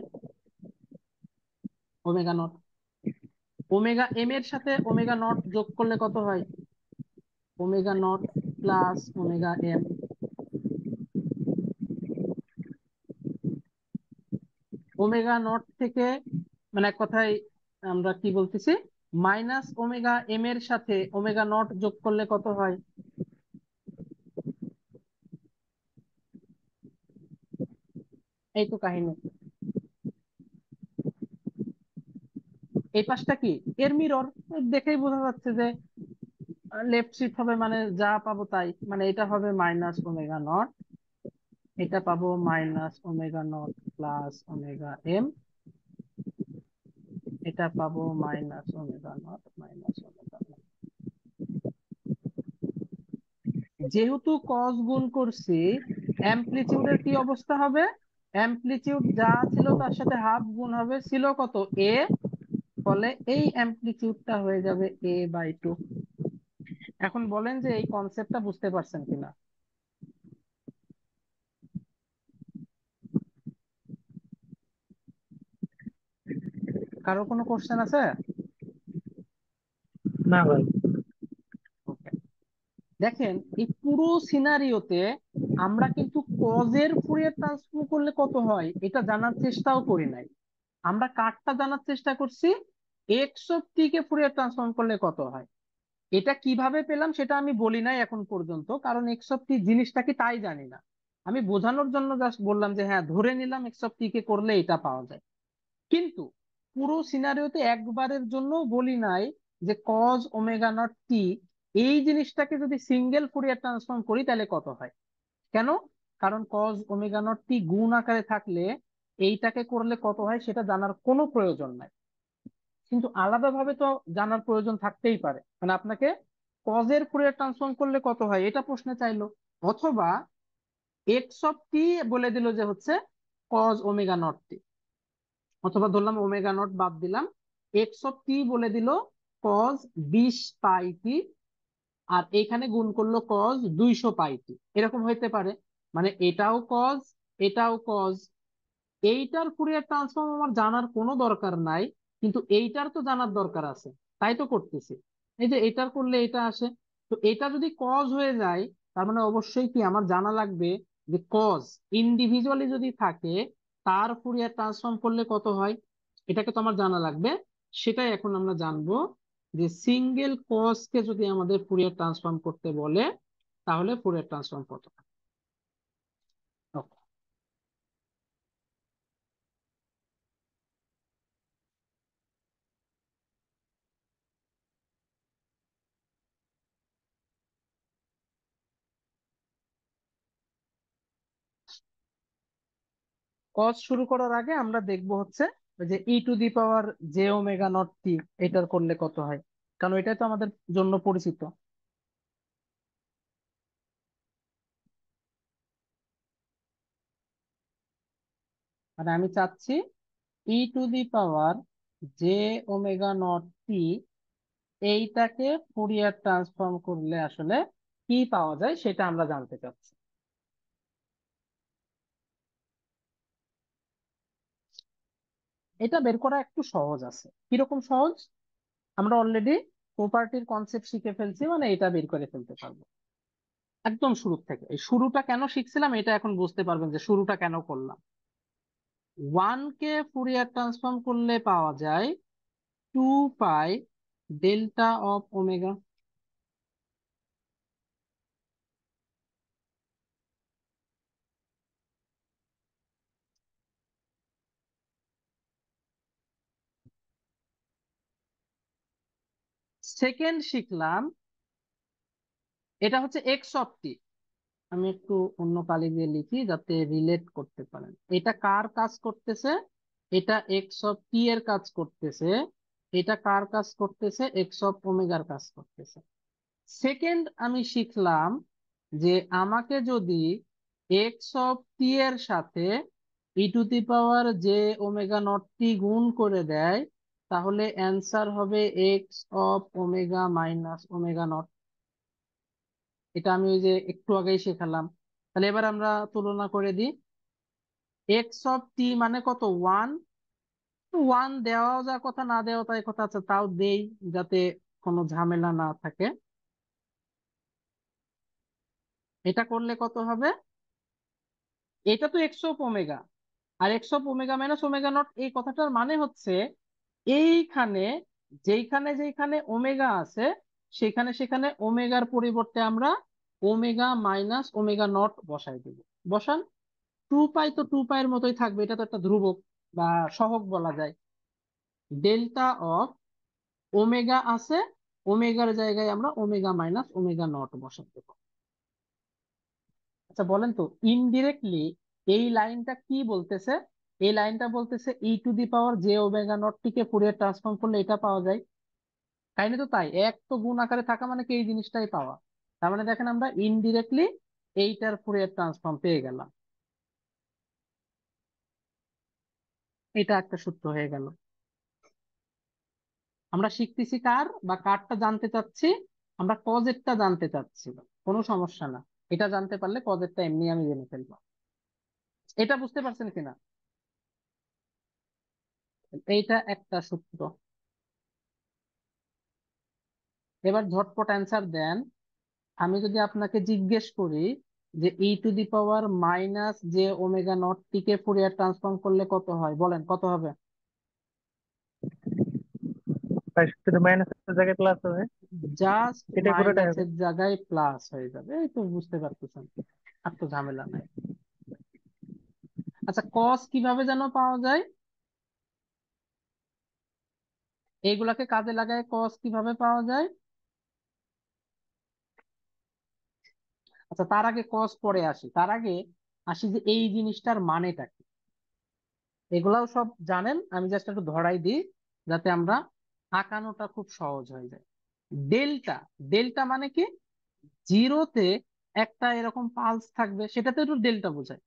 Omega not. ওমেগা এম এর সাথে ওমেগা নট যোগ করলে কত হয়? Omega nought plus omega m. Omega nought থেকে, মানে এক কথায় আমরা কি বলতেছি, মাইনাস ওমেগা এম এর সাথে ওমেগা নট যোগ করলে কত হয়? এই তো কাহিনী। এই পাশটা কি এর মিরর, দেখেই বোঝা যাচ্ছে যে লেফট শিফট হবে, মানে যা পাবো তাই। মানে এটা হবে মাইনাস ওমেগা নট, এটা পাবো minus omega nought plus omega m, এটা পাবো minus omega nought minus omega nought. যেহেতু কস গুণ করছি, অ্যামপ্লিটিউডের কি অবস্থা হবে? অ্যামপ্লিটিউড যা ছিল তার সাথে হাফ গুণ হবে, ছিল কত? এ। ফলে এই অ্যামপ্লিটিউডটা হয়ে যাবে a/2। এখন বলেন যে এই কনসেপ্টটা বুঝতে পারছেন কিনা? কারো কোনো কোশ্চেন আছে? না ভাই। ওকে, দেখেন এই পুরো সিনারিওতে আমরা কিন্তু কজের ফুরিয়ার ট্রান্সফর্ম করলে কত হয় এটা জানার চেষ্টাও করি নাই। আমরা কারটা জানার চেষ্টা করছি, এক্স অফ টি কে ফুরিয়ার ট্রান্সফর্ম করলে কত হয়। এটা কিভাবে পেলাম সেটা আমি বলি নাই এখন পর্যন্ত, কারণ এক্স অফ টি জিনিসটা কি তাই জানি না। আমি বোঝানোর জন্য জাস্ট বললাম যে হ্যাঁ ধরে নিলাম এক্স অফ টি কে করলে এটা পাওয়া যায়। কিন্তু পুরো সিনারিওতে একবারের জন্য বলি নাই যে কজ ওমেগা নট টি এই জিনিসটাকে যদি সিঙ্গেল ফুরিয়ার ট্রান্সফর্ম করি তাহলে কত হয়। কেন? কারণ কজ ওমেগা নট টি গুণ আকারে থাকলে এইটাকে করলে কত হয় সেটা জানার কোনো প্রয়োজন নাই। কিন্তু আলাদাভাবে তো জানার প্রয়োজন থাকতেই পারে, মানে আপনাকে কজের ফুরিয়ার ট্রান্সফর্ম করলে কত হয় এটা প্রশ্নে চাইলো, অথবা এক্স অফ টি বলে দিল যে হচ্ছে কজ ওমেগা নট টি, অথবা ধরলাম ওমেগা নট বাদ দিলাম, এক্স অফ টি বলে দিল কজ 20 পাই টি, আর এখানে গুণ করলো কজ 200 পাই টি, এরকম হইতে পারে। মানে এটাও কজ, এটাও কজ। এইটার ফুরিয়ার ট্রান্সফর্ম আমার জানার কোনো দরকার নাই, কিন্তু এইটার তো জানার দরকার আছে, তাই তো করতেছি। এই যে এটার করলে এটা আসে, তো এটা যদি কজ হয়ে যায় তার মানে অবশ্যই কি আমার জানা লাগবে যে কজ ইন্ডিভিজুয়ালি যদি থাকে তার ফুরিয়ার ট্রান্সফর্ম করলে কত হয়, এটাকে তো আমার জানা লাগবে। সেটাই এখন আমরা জানবো, যে সিঙ্গেল কজ কে যদি আমাদের ফুরিয়ার ট্রান্সফর্ম করতে বলে তাহলে ফুরিয়ার ট্রান্সফর্ম কত হয়। কজ শুরু করার আগে আমরা দেখব হচ্ছে ওই যে e⁻j⍵0t, এটার করলে কত হয়, কারণ এটাই তো আমাদের জন্য পরিচিত। মানে আমি চাচ্ছি e⁻j⍵0t, এইটাকে ফুরিয়ার ট্রান্সফর্ম করলে আসলে কি পাওয়া যায় সেটা আমরা জানতে চাচ্ছি। এটা বের করা একটু সহজ আছে। কিরকম সহজ? আমরা অলরেডি প্রপার্টির কনসেপ্ট শিখে ফেলছি, মানে এটা বের করে ফেলতে পারবো একদম শুরু থেকে। এই শুরুটা কেন শিখছিলাম এটা এখন বুঝতে পারবেন যে শুরুটা কেন করলাম। ওয়ান কে ফুরিয়ার ট্রান্সফর্ম করলে পাওয়া যায় 2 pi delta of omega. Second শিখলাম, এটা হচ্ছে এক্স অফ টি। আমি একটু অন্য কালি দিয়ে লিখি যাতে রিলেট করতে পারেন। এটা কার কাজ করতেছে? এটা এক্স অফ টি এর কাজ করতেছে। এটা কার কাজ করতেছে? এক্স অফ ওমেগার কাজ করতেছে। সেকেন্ড আমি শিখলাম যে আমাকে যদি এক্স অফ টি এর সাথে e to the power j omega naught t গুণ করে দেয়, তাহলে অ্যান্সার হবে x of omega minus omega not. এটা আমি ওই যে একটু আগেই শেখালাম। তাহলে এবার আমরা তুলনা করে দিই। এক্স অফ টি মানে কত? ওয়ান। ওয়ান দেওয়াও যা কথা, না দেওয়া তাই কথা, আছে তাও দেই যাতে কোনো ঝামেলা না থাকে। এটা করলে কত হবে? এটা তো এক্স অফ ওমেগা, আর x of omega minus omega nought, এই কথাটার মানে হচ্ছে এইখানে যেইখানে যেইখানে ওমেগা আছে সেখানে সেখানে ওমেগার পরিবর্তে আমরা ওমেগা মাইনাস ওমেগা নট বসাই দেব। বসান। 2 পাই তো 2 পাইয়ের মতোই থাকবে, এটা তো একটা ধ্রুবক বা সহগ বলা যায়। ডেল্টা অফ ওমেগা আছে, ওমেগার জায়গায় আমরা ওমেগা মাইনাস ওমেগা নট বসাই দেবো। আচ্ছা বলেন তো, ইনডিরেক্টলি এই লাইনটা কি বলতেছে? এই লাইনটা বলতেছে e to the power j omega naught টিকে ফুরিয়ার ট্রান্সফর্ম করলে এটা পাওয়া যায়। কাহিনী তো তাই, এক তো গুণ আকারে থাকা মানে কি এই জিনিসটাই পাওয়া। তার মানে দেখেন আমরা ইনডিরেক্টলি এইটার ফুরিয়ার ট্রান্সফর্ম পেয়ে গেলাম। এটা একটা সূত্র হয়ে গেল। আমরা শিখতেছি কার বা কারটা জানতে চাচ্ছি, আমরা কজেরটা জানতে চাচ্ছি, কোনো সমস্যা না। এটা জানতে পারলে কজেরটা এমনি আমি জেনে ফেলবো। এটা বুঝতে পারছেন কিনা? এইটা একটা সূত্র। এবার ঝটপট অ্যান্সার দেন। আমি যদি আপনাকে জিজ্ঞেস করি যে ই টু দি পাওয়ার মাইনাস যে ওমেগা নট টিকে ফুরিয়ার ট্রান্সফর্ম করলে কত হয়, বলেন কত হবে? ভাই শুধু মাইনাসের জায়গায় প্লাস হবে। জাস্ট এটা পুরোটাই হবে। মাইনাসের জায়গায় প্লাস হয়ে যাবে, এই তো বুঝতে পারতেছেন। আর তো ঝামেলা নাই। আচ্ছা কস কিভাবে যেন পাওয়া যায়? এইগুলাকে কাজে লাগায় কস কিভাবে পাওয়া যায়? আচ্ছা তার আগে কস পরে আসি, তার আগে আসি যে এই জিনিসটার মানেটা কি। এগুলাও সব জানেন, আমি জাস্ট একটু ধরাই দিই যাতে আমরা আঁকানোটা খুব সহজ হয়ে যায়। ডেল্টা, ডেল্টা মানে কি? জিরোতে একটা এরকম পালস থাকবে, সেটাতে একটু ডেল্টা বোঝায়।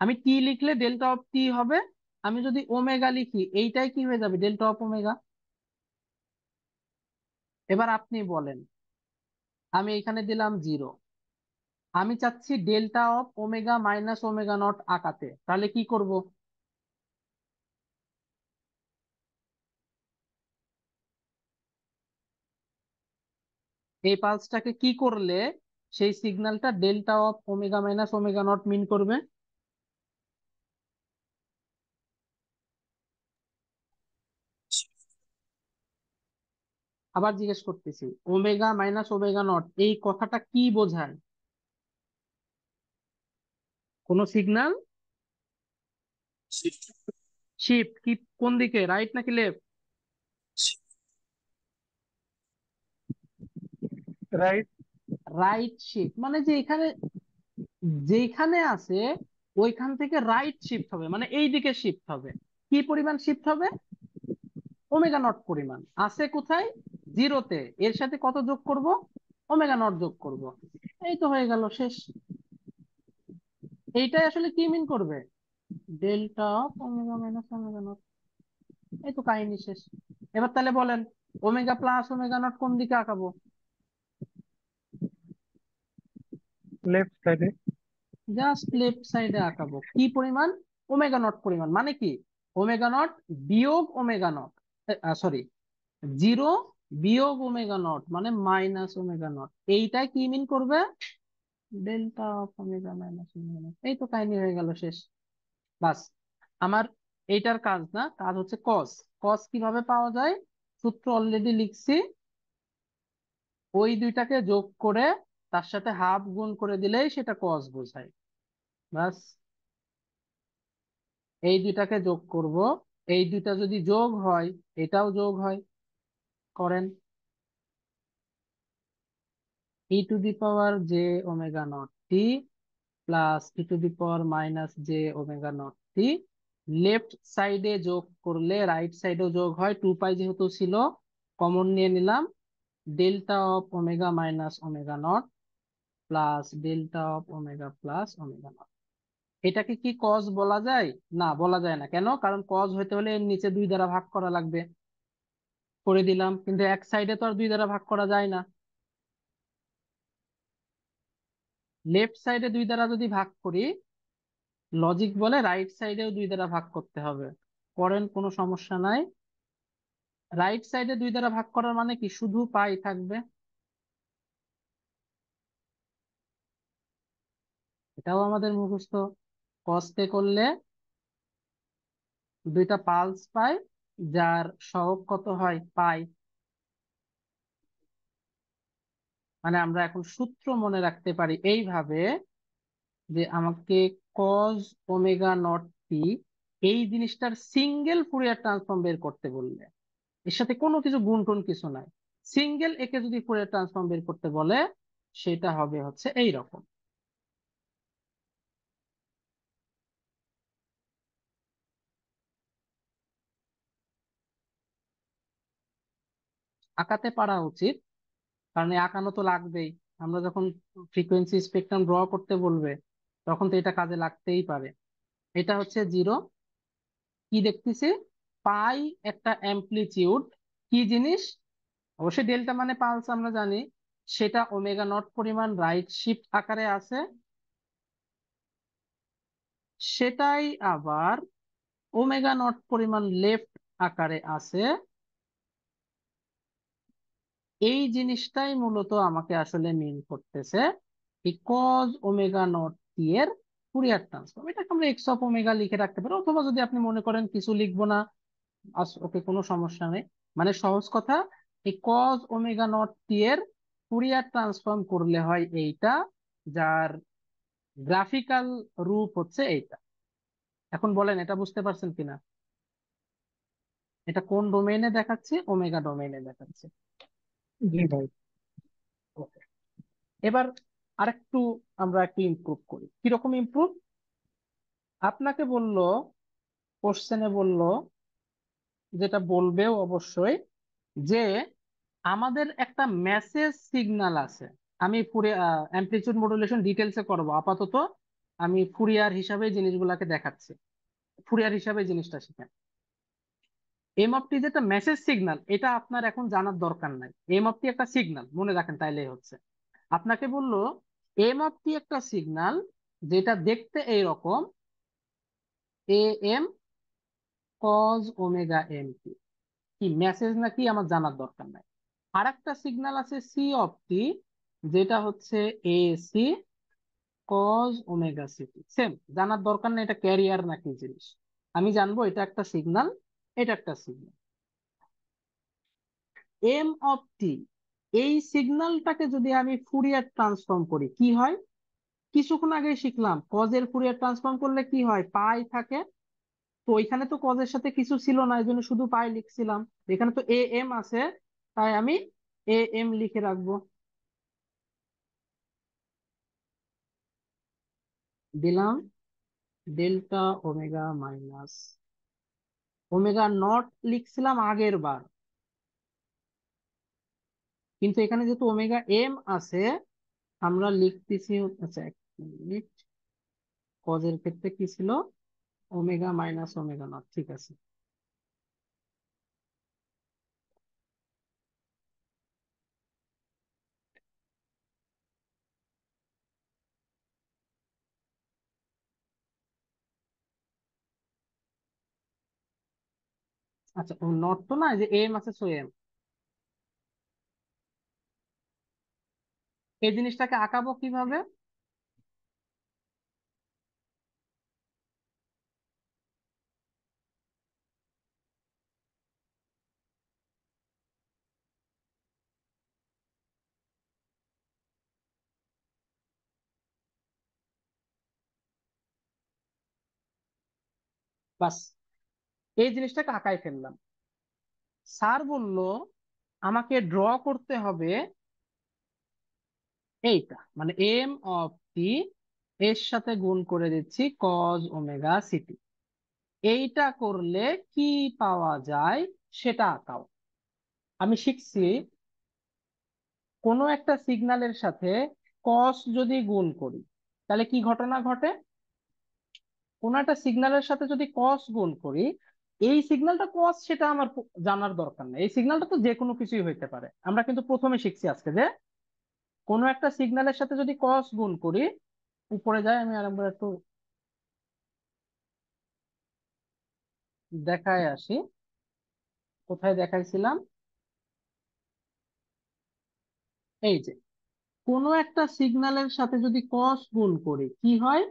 আমি টি লিখলে ডেল্টা অফ টি হবে। আমি যদি ওমেগা লিখি এইটাই কি হয়ে যাবে? Delta of omega. এবার আপনি বলেন, আমি এখানে দিলাম জিরো, আমি চাচ্ছি delta of omega minus omega naught আঁকাতে, তাহলে কি করব? এই পালসটাকে কি করলে সেই সিগন্যালটা delta of omega minus omega naught mean করবে? আবার জিজ্ঞেস করতেছি, ওমেগা মাইনাস ওমেগা নট এই কথাটা কি বোঝায়? কোন সিগন্যাল শিফট কি? কোন দিকে, রাইট নাকি লেফট? রাইট। রাইট শিফট মানে যে এখানে যেখানে আছে ওইখান থেকে রাইট শিফট হবে, মানে এই দিকে শিফট হবে। কি পরিমাণ শিফট হবে? ওমেগা নট পরিমাণ। আছে কোথায়? জিরোতে। এর সাথে কত যোগ করব? ওমেগা নট যোগ করব। এই তো হয়ে গেল, শেষ। এইটাই আসলে কি মিন করবে? Delta of omega minus omega nought. এই তো কাহিনী শেষ। এবার তাহলে বলেন, ওমেগা প্লাস ওমেগা নট কোন দিকে আঁকাবো? লেফট সাইডে। জাস্ট লেফট সাইডে আঁকাবো। কি পরিমাণ? ওমেগা নট পরিমাণ। মানে কি? ওমেগা নট বিয়োগ ওমেগা নট, সরি, 0 বিয়োগ ওমেগা নট মানে মাইনাস ওমেগা নট, এইটাই কি মিন করবে? Delta of omega minus omega nought. এই তো কাহিনী হয়ে গেল, শেষ। বাস। আমার এইটার কাজ না, কাজ হচ্ছে কস। কস কিভাবে পাওয়া যায়? সূত্র অলরেডি লিখছি। ওই দুইটাকে যোগ করে তার সাথে হাফ গুণ করে দিলেই সেটা কস বোঝায়। বাস। এই দুইটাকে যোগ করব, এই দুইটা যদি যোগ হয় এটাও যোগ হয়, করেন। E to the power j omega naught t plus e to the power minus j omega naught t, left সাইডে যোগ করলে রাইট সাইডেও যোগ হয়, 2 পাই যেহেতু ছিল কমন নিয়ে নিলাম, delta of omega minus omega nought plus delta of omega plus omega not. এটাকে কি কজ বলা যায়? না, বলা যায় না। কেন? কারণ কজ হইতে হলে এর নিচে 2 দ্বারা ভাগ করা লাগবে, করে দিলাম। কিন্তু এক সাইডে তো আর 2 দ্বারা ভাগ করা যায় না। লেফট সাইডে 2 দ্বারা যদি ভাগ করি, লজিক বলে রাইট সাইডেও 2 দ্বারা ভাগ করতে হবে। করেন, কোনো সমস্যা নাই। রাইট সাইডে 2 দ্বারা ভাগ করার মানে কি? শুধু পাই থাকবে। এটাও আমাদের মুখস্থ। কস্তে করলে দুইটা পালস পাই, যার সহগ কত হয়? পাই। মানে আমরা এখন সূত্র মনে রাখতে পারি এইভাবে, যে আমাকে কজ ওমেগা নট টি, এই জিনিসটার সিঙ্গেল ফুরিয়ার ট্রান্সফর্ম বের করতে বললে, এর সাথে কোনো কিছু গুণ টুন কিছু নাই, সিঙ্গেল একে যদি ফুরিয়ার ট্রান্সফর্ম বের করতে বলে, সেটা হবে হচ্ছে এই রকম। আঁকাতে পারা উচিত, কারণ এই আঁকানো তো লাগবেই। আমরা যখন ফ্রিকোয়েন্সি স্পেকট্রাম ড্র করতে বলবে, তখন তো এটা কাজে লাগতেই পারে। এটা হচ্ছে 0। কি দেখতেছি? পাই একটা অ্যামপ্লিটিউড, কি জিনিস? অবশ্যই ডেল্টা মানে পালস, আমরা জানি। সেটা ওমেগা নট পরিমাণ রাইট শিফট আকারে আছে, সেটাই আবার ওমেগা নট পরিমাণ লেফট আকারে আছে। এই জিনিসটাই মূলত আমাকে আসলে মিন করতেছে এই কজ ওমেগা নট টি এর ফুরিয়ার ট্রান্সফর্ম। এটাকে আমরা এক্স অফ ওমেগা লিখে রাখতে পারি, অথবা যদি আপনি মনে করেন কিছু লিখবো না, ওকে, কোনো সমস্যা নেই। মানে সহজ কথা, এই কজ ওমেগা নট টি এর ফুরিয়ার ট্রান্সফর্ম করলে হয় এইটা, যার গ্রাফিক্যাল রূপ হচ্ছে এইটা। এখন বলেন এটা বুঝতে পারছেন কিনা? এটা কোন ডোমেইনে দেখাচ্ছে? ওমেগা ডোমেইনে দেখাচ্ছে। জি ভাই। ওকে। এবার আরেকটু আমরা একটু ইমপ্রুভ করি। কিরকম ইমপ্রুভ? আপনাকে বলল, কোশ্চেনে বলল, যেটা বলবেও অবশ্যই, যে আমাদের একটা মেসেজ সিগন্যাল আছে। আমি অ্যামপ্লিটিউড মডুলেশন ডিটেলসে করব, আপাতত আমি ফুরিয়ার হিসাবে জিনিসগুলোকে দেখাচ্ছি। ফুরিয়ার হিসাবে জিনিসটা শিখেন। এম অফ টি যেটা মেসেজ সিগন্যাল, এটা আপনার এখন জানার দরকার নাই। এম অফ টি একটা সিগন্যাল, মনে রাখেন, তাইলেই হচ্ছে। আপনাকে বললো এম অফ টি একটা সিগন্যাল, যেটা দেখতে এইরকম, a m cos omega m t. কি মেসেজ নাকি আমার জানার দরকার নাই। আর একটা সিগন্যাল আছে সি অফ টি, যেটা হচ্ছে a c cos omega c t. Same, জানার দরকার নেই এটা ক্যারিয়ার নাকি জিনিস। আমি জানবো এটা একটা সিগন্যাল, এটা একটা সিগন্যাল। এম অফ টি, এই সিগন্যালটাকে যদি আমি ফুরিয়ার ট্রান্সফর্ম করি কি হয়? কিছুক্ষণ আগে শিখলাম কজের ফুরিয়ার ট্রান্সফর্ম করলে কি হয়? পাই থাকে। তো ওইখানে তো কজের সাথে কিছু ছিল না, এই জন্য শুধু পাই লিখছিলাম। এখানে তো এ এম আছে, তাই আমি এ এম লিখে রাখবো। দিলাম delta omega minus omega naught লিখছিলাম আগের বার, কিন্তু এখানে যেহেতু ওমেগা এম আছে, আমরা লিখতেছি, আচ্ছা এক মিনিট, কজের ক্ষেত্রে কি ছিল? ওমেগা মাইনাস ওমেগা নট, ঠিক আছে। আচ্ছা, নট তো না, এই যে এম আছে, সো এম। এই জিনিসটাকে আঁকাবো কিভাবে? বাস, এই জিনিসটাকে আঁকাই ফেললাম। স্যার বলল আমাকে ড্র করতে হবে এইটা, মানে এম অফ টি এর সাথে গুণ করে দিচ্ছি কজ ওমেগা সিটি। এইটা করলে কি পাওয়া যায় সেটা আঁকাও। আমি শিখছি কোনো একটা সিগন্যালের সাথে কস যদি গুণ করি তাহলে কি ঘটনা ঘটে। কোনো একটা সিগন্যালের সাথে যদি কস গুণ করি, এই সিগন্যালটা কস সেটা আমার জানার দরকার নেই, এই সিগন্যালটা তো যে কোনো কিছুই হইতে পারে। আমরা কিন্তু প্রথমে শিখছি আজকে যে কোনো একটা সিগন্যালের সাথে যদি কস গুণ করি, উপরে যায়, আমি আরেকবার একটু দেখায় আসি। কোথায় দেখাইছিলাম? এই যে কোনো একটা সিগন্যালের সাথে যদি কস গুণ করি কি হয়,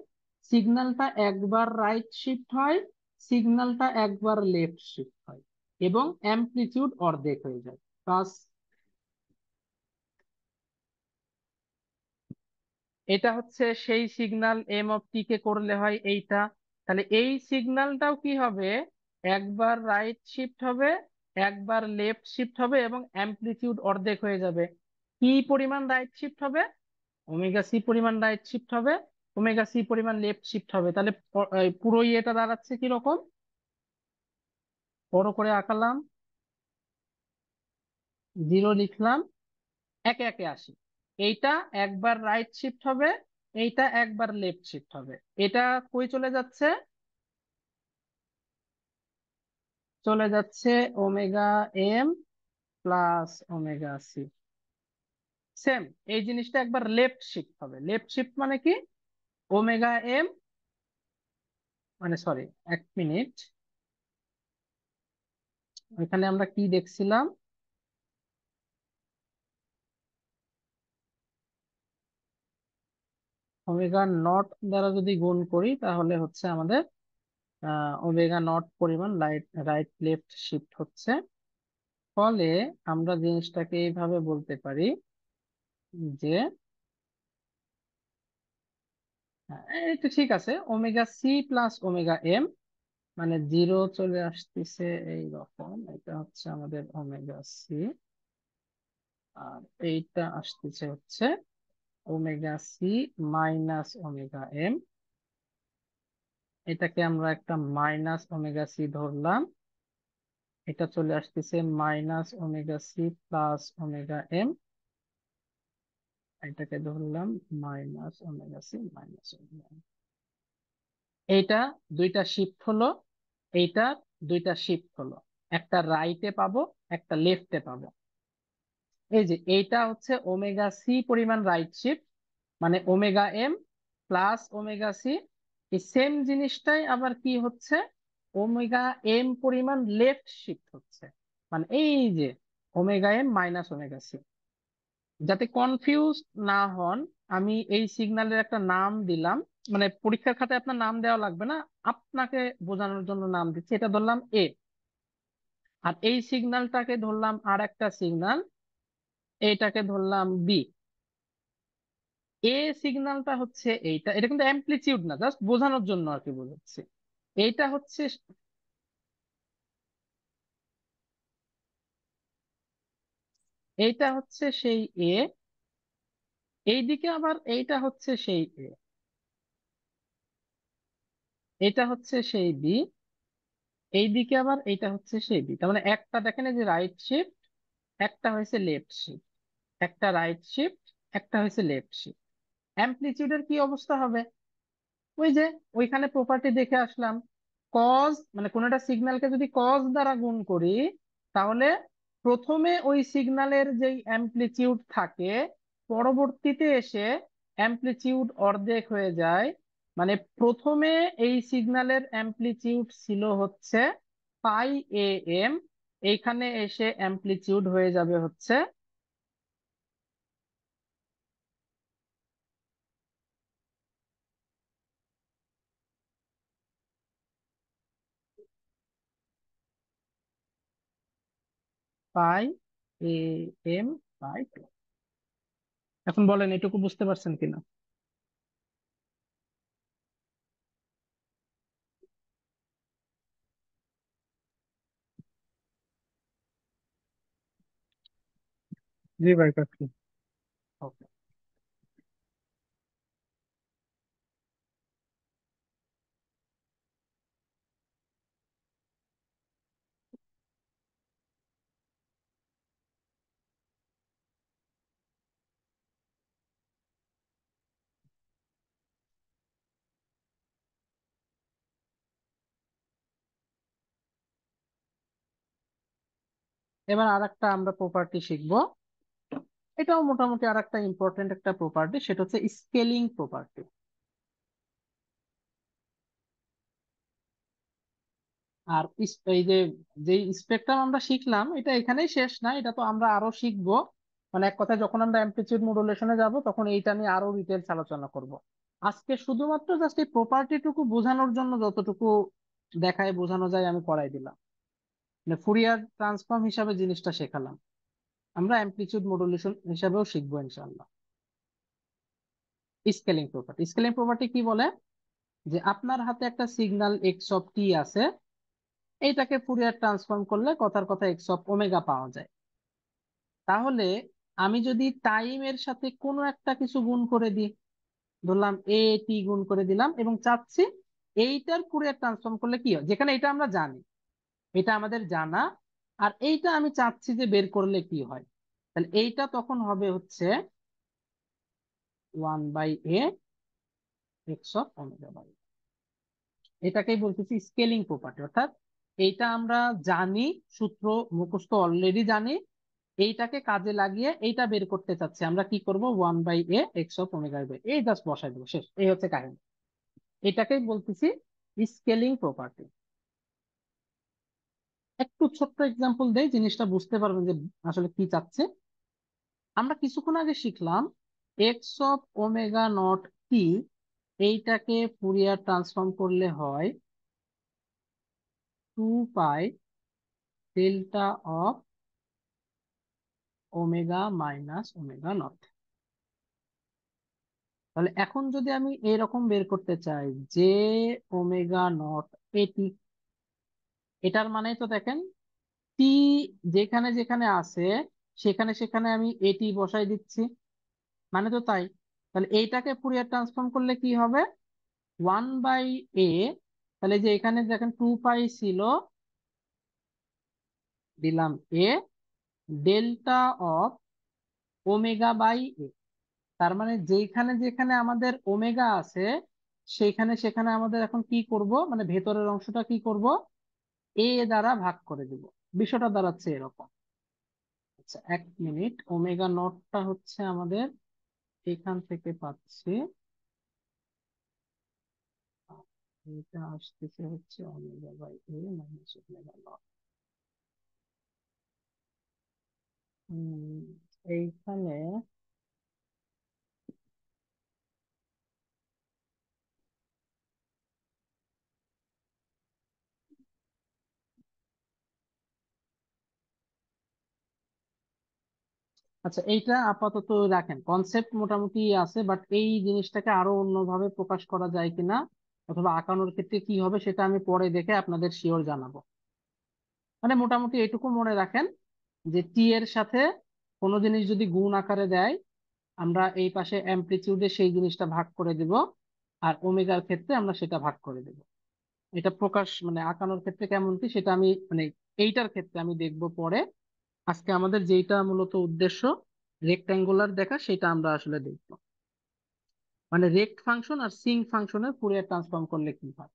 সিগন্যালটা একবার রাইট শিফট হয়, সিগন্যালটা একবার লেফট শিফট হয়, এবং অ্যামপ্লিটিউড অর্ধেক হয়ে যায়। বাস, এটা হচ্ছে সেই সিগন্যাল এম অফ টি কে করলে হয় এইটা। তাহলে এই সিগন্যালটাও কি হবে, একবার রাইট শিফট হবে, একবার লেফট শিফট হবে, এবং অ্যামপ্লিটিউড অর্ধেক হয়ে যাবে। কি পরিমাণ রাইট শিফট হবে? ওমেগা সি পরিমাণ রাইট শিফট হবে, ওমেগা সি পরিমাণ লেফট শিফট হবে। তাহলে এই পুরো ইয়েটা দাঁড়াচ্ছে কিরকম, বড় করে আঁকালাম, জিরো লিখলাম, একে একে আসি। এইটা একবার রাইট শিফট হবে, এইটা একবার লেফট শিফট হবে। এটা কই চলে যাচ্ছে? চলে যাচ্ছে omega m plus omega c. Same এই জিনিসটা একবার লেফট শিফট হবে। লেফট শিফট মানে কি, ওমেগা এম, মানে সরি, এক মিনিট, এখানে আমরা কি দেখছিলাম? ওমেগা নট দ্বারা যদি গুণ করি তাহলে হচ্ছে আমাদের ওমেগা নট পরিমাণ রাইট রাইট লেফট শিফট হচ্ছে। ফলে আমরা জিনিসটাকে এইভাবে বলতে পারি যে এটা ঠিক আছে, omega c plus omega m, মানে জিরো চলে আসতেছে এই রকম। এটা হচ্ছে আমাদের ওমেগা সি, আর এইটা আসতেছে হচ্ছে omega c minus omega m. এটাকে আমরা একটা মাইনাস ওমেগা সি ধরলাম, এটা চলে আসতেছে minus omega c plus omega m. এটাকে ধরলাম minus omega c minus omega m. এইটা দুইটা শিফট হলো, এইটা দুইটা শিফট হলো, একটা রাইটে পাবো, একটা লেফটে পাবো। এই যে এইটা হচ্ছে ওমেগা সি পরিমাণ রাইট শিফট, মানে omega m plus omega c. এই সেম জিনিসটাই আবার কি হচ্ছে, ওমেগা এম পরিমাণ লেফট শিফট হচ্ছে, মানে এই যে omega m minus omega c. যাতে কনফিউজ না হন, আমি এই সিগন্যালের একটা নাম দিলাম, মানে পরীক্ষার খাতায় আপনার নাম দেওয়া লাগবে না, আপনাকে বোঝানোর জন্য নাম দিচ্ছি। এটা ধরলাম এ, আর এই সিগন্যালটাকে ধরলাম আর একটা সিগন্যাল, এইটাকে ধরলাম বি। এ সিগন্যালটা হচ্ছে এইটা, এটা কিন্তু অ্যামপ্লিটিউড না, জাস্ট বোঝানোর জন্য আর কি বোঝাচ্ছি। এইটা হচ্ছে, এইটা হচ্ছে সেই এ, এইদিকে আবার এইটা হচ্ছে সেই এ, এটা হচ্ছে সেই বি, এইদিকে আবার এইটা হচ্ছে সেই বি। তার মানে একটা দেখেন এই যে রাইট শিফট, একটা হয়েছে লেফট শিফট, একটা রাইট শিফট, একটা হয়েছে লেফট শিফট। অ্যামপ্লিটিউডের কি অবস্থা হবে? ওই যে ওইখানে প্রপার্টি দেখে আসলাম, কজ মানে কোন একটা সিগন্যালকে যদি কজ দ্বারা গুণ করি, তাহলে প্রথমে ওই সিগন্যালের যেই অ্যামপ্লিটিউড থাকে, পরবর্তীতে এসে অ্যামপ্লিটিউড অর্ধেক হয়ে যায়। মানে প্রথমে এই সিগন্যালের অ্যামপ্লিটিউড ছিল হচ্ছে পাই এ এম, এইখানে এসে অ্যামপ্লিটিউড হয়ে যাবে হচ্ছে পাই এ এম বাই 2। এখন বলেন এটুকু বুঝতে পারছেন কিনা? জি ভাই কাকি। ওকে। এবার আরেকটা আমরা প্রপার্টি শিখবো, এটাও মোটামুটি আরেকটা ইম্পর্টেন্ট একটা প্রপার্টি, সেটা হচ্ছে স্কেলিং প্রপার্টি। আর এই যে যে স্পেকট্রাম আমরা শিখলাম, এটা এখানেই শেষ না, এটা তো আমরা আরো শিখবো। মানে এক কথায় যখন আমরা অ্যামপ্লিটিউড মডুলেশনে যাব তখন এইটা নিয়ে আরো ডিটেলস আলোচনা করব। আজকে শুধুমাত্র জাস্ট এই প্রপার্টিটুকু বোঝানোর জন্য যতটুকু দেখায় বোঝানো যায় আমি করাই দিলাম, মানে ফুরিয়ার ট্রান্সফর্ম হিসাবে জিনিসটা শেখালাম। আমরা অ্যামপ্লিটিউড মডুলেশন হিসাবেও শিখবো ইনশাআল্লাহ। স্কেলিং প্রপার্টি কি বলে, যে আপনার হাতে একটা সিগন্যাল এক্স অফ টি আছে, এইটাকে ফুরিয়ার ট্রান্সফর্ম করলে কথার কথা এক্স অফ ওমেগা পাওয়া যায়। তাহলে আমি যদি টাইমের সাথে কোনো একটা কিছু গুণ করে দিই, ধরলাম এ টি গুণ করে দিলাম, এবং চাচ্ছি এইটার ফুরিয়ার ট্রান্সফর্ম করলে কি হয়, যেখানে এটা আমরা জানি, এটা আমাদের জানা, আর এইটা আমি চাচ্ছি যে বের করলে কি হয়, তাহলে এইটা তখন হবে হচ্ছে 1/a x of omega by. এটাকেই বলতেছি স্কেলিং প্রপার্টি, অর্থাৎ এইটা আমরা জানি, সূত্র মুখস্থ অলরেডি জানি, এইটাকে কাজে লাগিয়ে এইটা বের করতে চাচ্ছি, আমরা কি করব, 1/a x of omega by, এই জাস্ট বসাই দেবো, শেষ, এই হচ্ছে কাহিনী। এটাকেই বলতেছি স্কেলিং প্রপার্টি। একটু ছোট্ট এক্সাম্পল দেই, জিনিসটা বুঝতে পারবেন যে আসলে কি চাচ্ছে। আমরা কিছুক্ষণ আগে শিখলাম x of omega naught t, এইটাকে ফুরিয়ার ট্রান্সফর্ম করলে হয় 2 pi delta of omega minus omega naught. তাহলে এখন যদি আমি এরকম বের করতে চাই যে ওমেগা নট এটি, এটার মানে তো দেখেন টি যেখানে যেখানে আছে সেখানে সেখানে আমি এটি বসাই দিচ্ছি, মানে তো তাই। তাহলে এইটাকে ফুরিয়ার ট্রান্সফর্ম করলে কি হবে, 1/a, তাহলে যে এখানে দেখেন 2 পাই ছিল, দিলাম a delta of omega by a. তার মানে যেখানে যেখানে আমাদের ওমেগা আছে সেখানে সেখানে আমাদের এখন কি করব, মানে ভেতরের অংশটা কি করব, এ দ্বারা ভাগ করে দিব। বিষয়টা দাঁড়াচ্ছে এরকম। আচ্ছা, 1 মিনিট, ওমেগা নটটা হচ্ছে আমাদের এখান থেকে পাচ্ছি, এটা আসতেছে হচ্ছে omega by a minus omega nought. এইখানে আচ্ছা, এইটা আপাতত রাখেন, কনসেপ্ট মোটামুটি আছে, বাট এই জিনিসটাকে আরো অন্যভাবে প্রকাশ করা যায় কিনা অথবা আঁকানোর ক্ষেত্রে কি হবে সেটা আমি পরে দেখে আপনাদের শিওর জানাবো। মানে মোটামুটি এটুকু মনে রাখেন যে টি এর সাথে কোনো জিনিস যদি গুণ আকারে দেয়, আমরা এই পাশে অ্যামপ্লিটিউডে সেই জিনিসটা ভাগ করে দিব, আর ওমেগার ক্ষেত্রে আমরা সেটা ভাগ করে দেব। এটা প্রকাশ মানে আঁকানোর ক্ষেত্রে কেমন কি সেটা আমি মানে এইটার ক্ষেত্রে আমি দেখব পরে। আজকে আমাদের যেটা মূলত উদ্দেশ্য রেক্ট্যাঙ্গুলার দেখা, সেটা আমরা আসলে দেখব, মানে রেক্ট ফাংশন আর সিঙ্ক ফাংশনের ফুরিয়ার ট্রান্সফর্ম করলে কি হয়।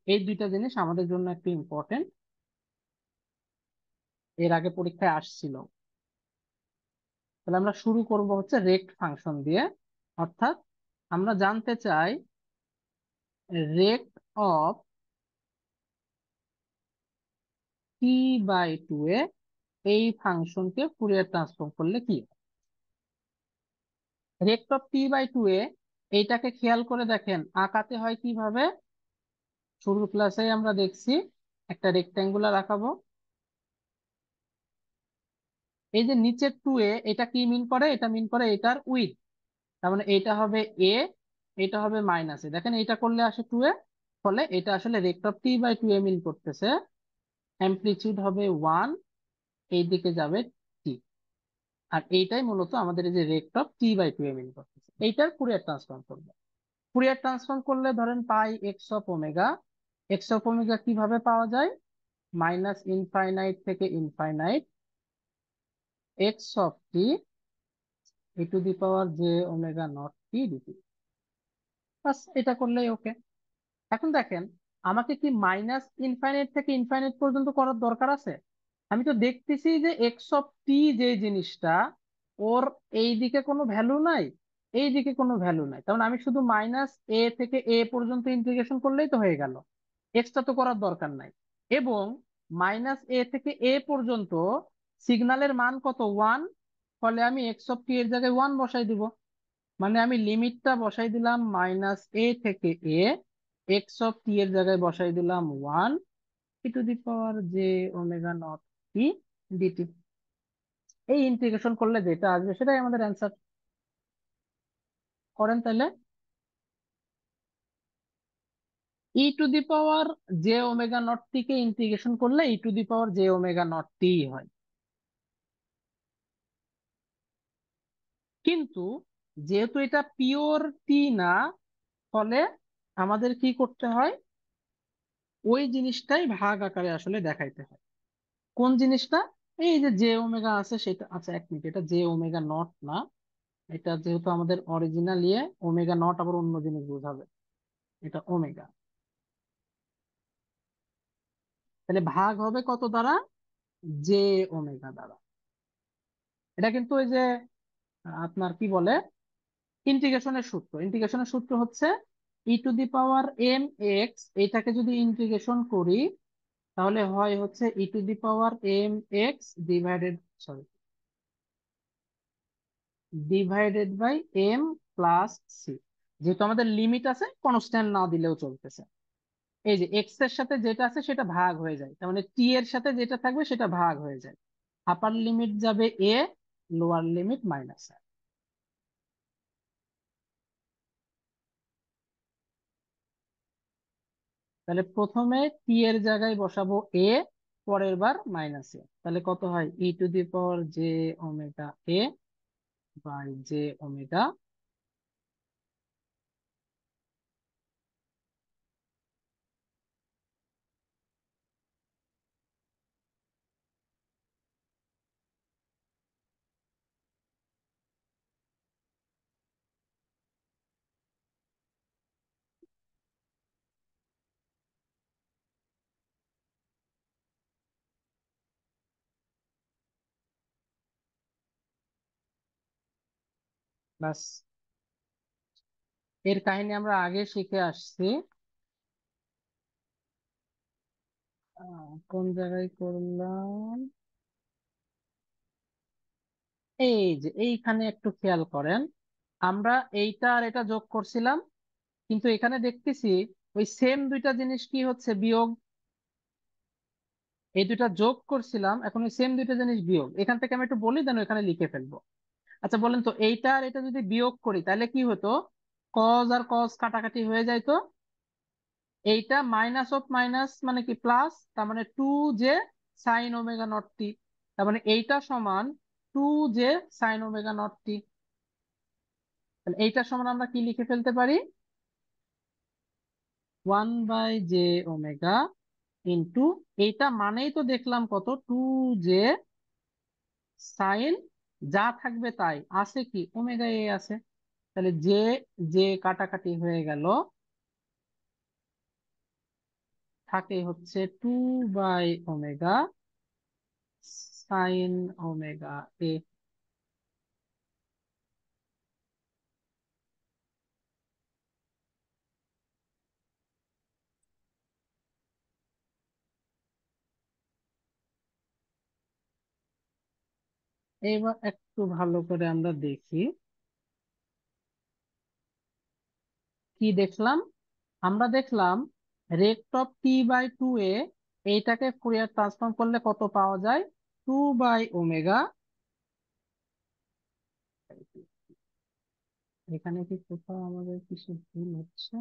এই দুইটা জিনিস আমাদের জন্য একটু ইম্পর্টেন্ট, এর আগে পরীক্ষায় আসছিল। তাহলে আমরা শুরু করব হচ্ছে রেক্ট ফাংশন দিয়ে, অর্থাৎ আমরা জানতে চাই রেক্ট অফ টি বাই টু এ এই ফাংশনকে ফুরিয়ার ট্রান্সফর্ম করলে কি হয়? রেক্ট অফ টি বাই টু এ এইটাকে খেয়াল করে দেখেন আঁকাতে হয় কিভাবে। শুরুর ক্লাসে আমরা দেখছি একটা রেক্ট্যাঙ্গুলার আঁকাবো। এই যে নিচের টু এ এটা কি মিন করে? এটা মিন করে এটার উইথ। তার মানে এটা হবে এ, এটা হবে মাইনাস এ। দেখেন এটা করলে আসে টু এ, ফলে এটা আসলে রেক্ট of t by two a mean করতেছে। অ্যামপ্লিচিউড হবে ওয়ান, এই দিকে যাবে টি। আর এইটাই মূলত আমাদের এই যে rect of t by two a mean করতেছে। এইটার ফুরিয়ার ট্রান্সফর্ম করবে। ফুরিয়ার ট্রান্সফর্ম করলে ধরেন পাই x of omega. X of omega কিভাবে পাওয়া যায়? মাইনাস ইনফাইনাইট থেকে infinite x of t e to the power j omega naught t dt. বাস এটা করলেই ওকে। এখন দেখেন আমাকে কি মাইনাস ইনফাইনাইট থেকে ইনফাইনাইট পর্যন্ত করার দরকার আছে? আমি তো দেখতেছি যে এক্স অফ টি যে জিনিসটা, ওর এই দিকে কোনো ভ্যালু নাই, এই দিকে কোনো ভ্যালু নাই। তার মানে আমি শুধু মাইনাস এ থেকে এ পর্যন্ত ইন্টিগ্রেশন করলেই তো হয়ে গেল, এক্সট্রা তো করার দরকার নাই। এবং মাইনাস এ থেকে এ পর্যন্ত সিগন্যালের মান কত? ওয়ান। ফলে আমি এক্স অফ টি এর জায়গায় ওয়ান বসাই দিব। মানে আমি লিমিটটা বসাই দিলাম মাইনাস এ থেকে এ, এক্স অফ টি এর জায়গায় বসাই দিলাম one, e to the power j omega naught t dt. এই ইন্টিগ্রেশন করলে যেটা আসবে সেটাই আমাদের অ্যান্সার। করেন তাহলে। E to the power j omega naught t কে ইন্টিগ্রেশন করলে e to the power j omega naught t হয়। কিন্তু যেহেতু এটা পিওর টি না, ফলে আমাদের কি করতে হয়? ওই জিনিসটাই ভাগ আকারে আসলে দেখাইতে হয়। কোন জিনিসটা? এই যে জে ওমেগা আছে সেটা। আচ্ছা এক মিনিট, এটা জে ওমেগা নট না, এটা যেহেতু আমাদের অরিজিনাল ইয়ে, ওমেগা নট আবার অন্য জিনিস বোঝাবে। এটা ওমেগা। তাহলে ভাগ হবে কত দ্বারা? জে ওমেগা দ্বারা। এটা কিন্তু ওই যে আপনার কি বলে, ইন্টিগ্রেশনের সূত্র। ইন্টিগ্রেশনের সূত্র হচ্ছে e to the power m x, এটাকে যদি ইন্টিগ্রেশন করি তাহলে হয় হচ্ছে e to the power m x divided, sorry, divided by m plus c. যেহেতু আমাদের লিমিট আছে, কনস্ট্যান্ট না দিলেও চলতেছে। এই যে এক্স এর সাথে যেটা আছে সেটা ভাগ হয়ে যায়, তার মানে টি এর সাথে যেটা থাকবে সেটা ভাগ হয়ে যায়। আপার লিমিট যাবে এ, লোয়ার লিমিট মাইনাস। তাহলে প্রথমে টি এর জায়গায় বসাবো এ, পরের বার মাইনাস এ। তাহলে কত হয়? E to the power j omega a by j omega. বাস, এর কাহিনী আমরা আগে শিখে আসছি। কোন জায়গায় করলাম? এই যে এইখানে একটু খেয়াল করেন, আমরা এইটা আর এটা যোগ করছিলাম, কিন্তু এখানে দেখতেছি ওই সেম দুইটা জিনিস কি হচ্ছে? বিয়োগ। এই দুইটা যোগ করছিলাম, এখন ওই সেম দুইটা জিনিস বিয়োগ। এখান থেকে আমি একটু বলি, দেন এখানে লিখে ফেলবো। আচ্ছা বলেন তো, এইটা আর এটা যদি বিয়োগ করি তাহলে কি হতো? কজ আর কজ কাটাকাটি হয়ে যায় তো। এইটা মাইনাস অফ মাইনাস মানে কি প্লাস, তার মানে two j sine omega naught t. তার মানে এইটা সমান two j sine omega naught t. তাহলে এইটা সমান আমরা কি লিখে ফেলতে পারি? One by j omega into, এইটা মানেই তো দেখলাম কত? টু জে সাইন, যা থাকবে তাই আছে কি? ওমেগা এ আছে। তাহলে জে জে কাটাকাটি হয়ে গেল, থাকে হচ্ছে two by omega sine omega a. এবার একটু ভালো করে আমরা দেখি কি দেখলাম। আমরা দেখলাম রেক্ট অফ টি বাই টু এ, এইটাকে ফুরিয়ার ট্রান্সফর্ম করলে কত পাওয়া যায়? 2/ওমেগা। এখানে কি কোথাও আমাদের কিছু ভুল হচ্ছে?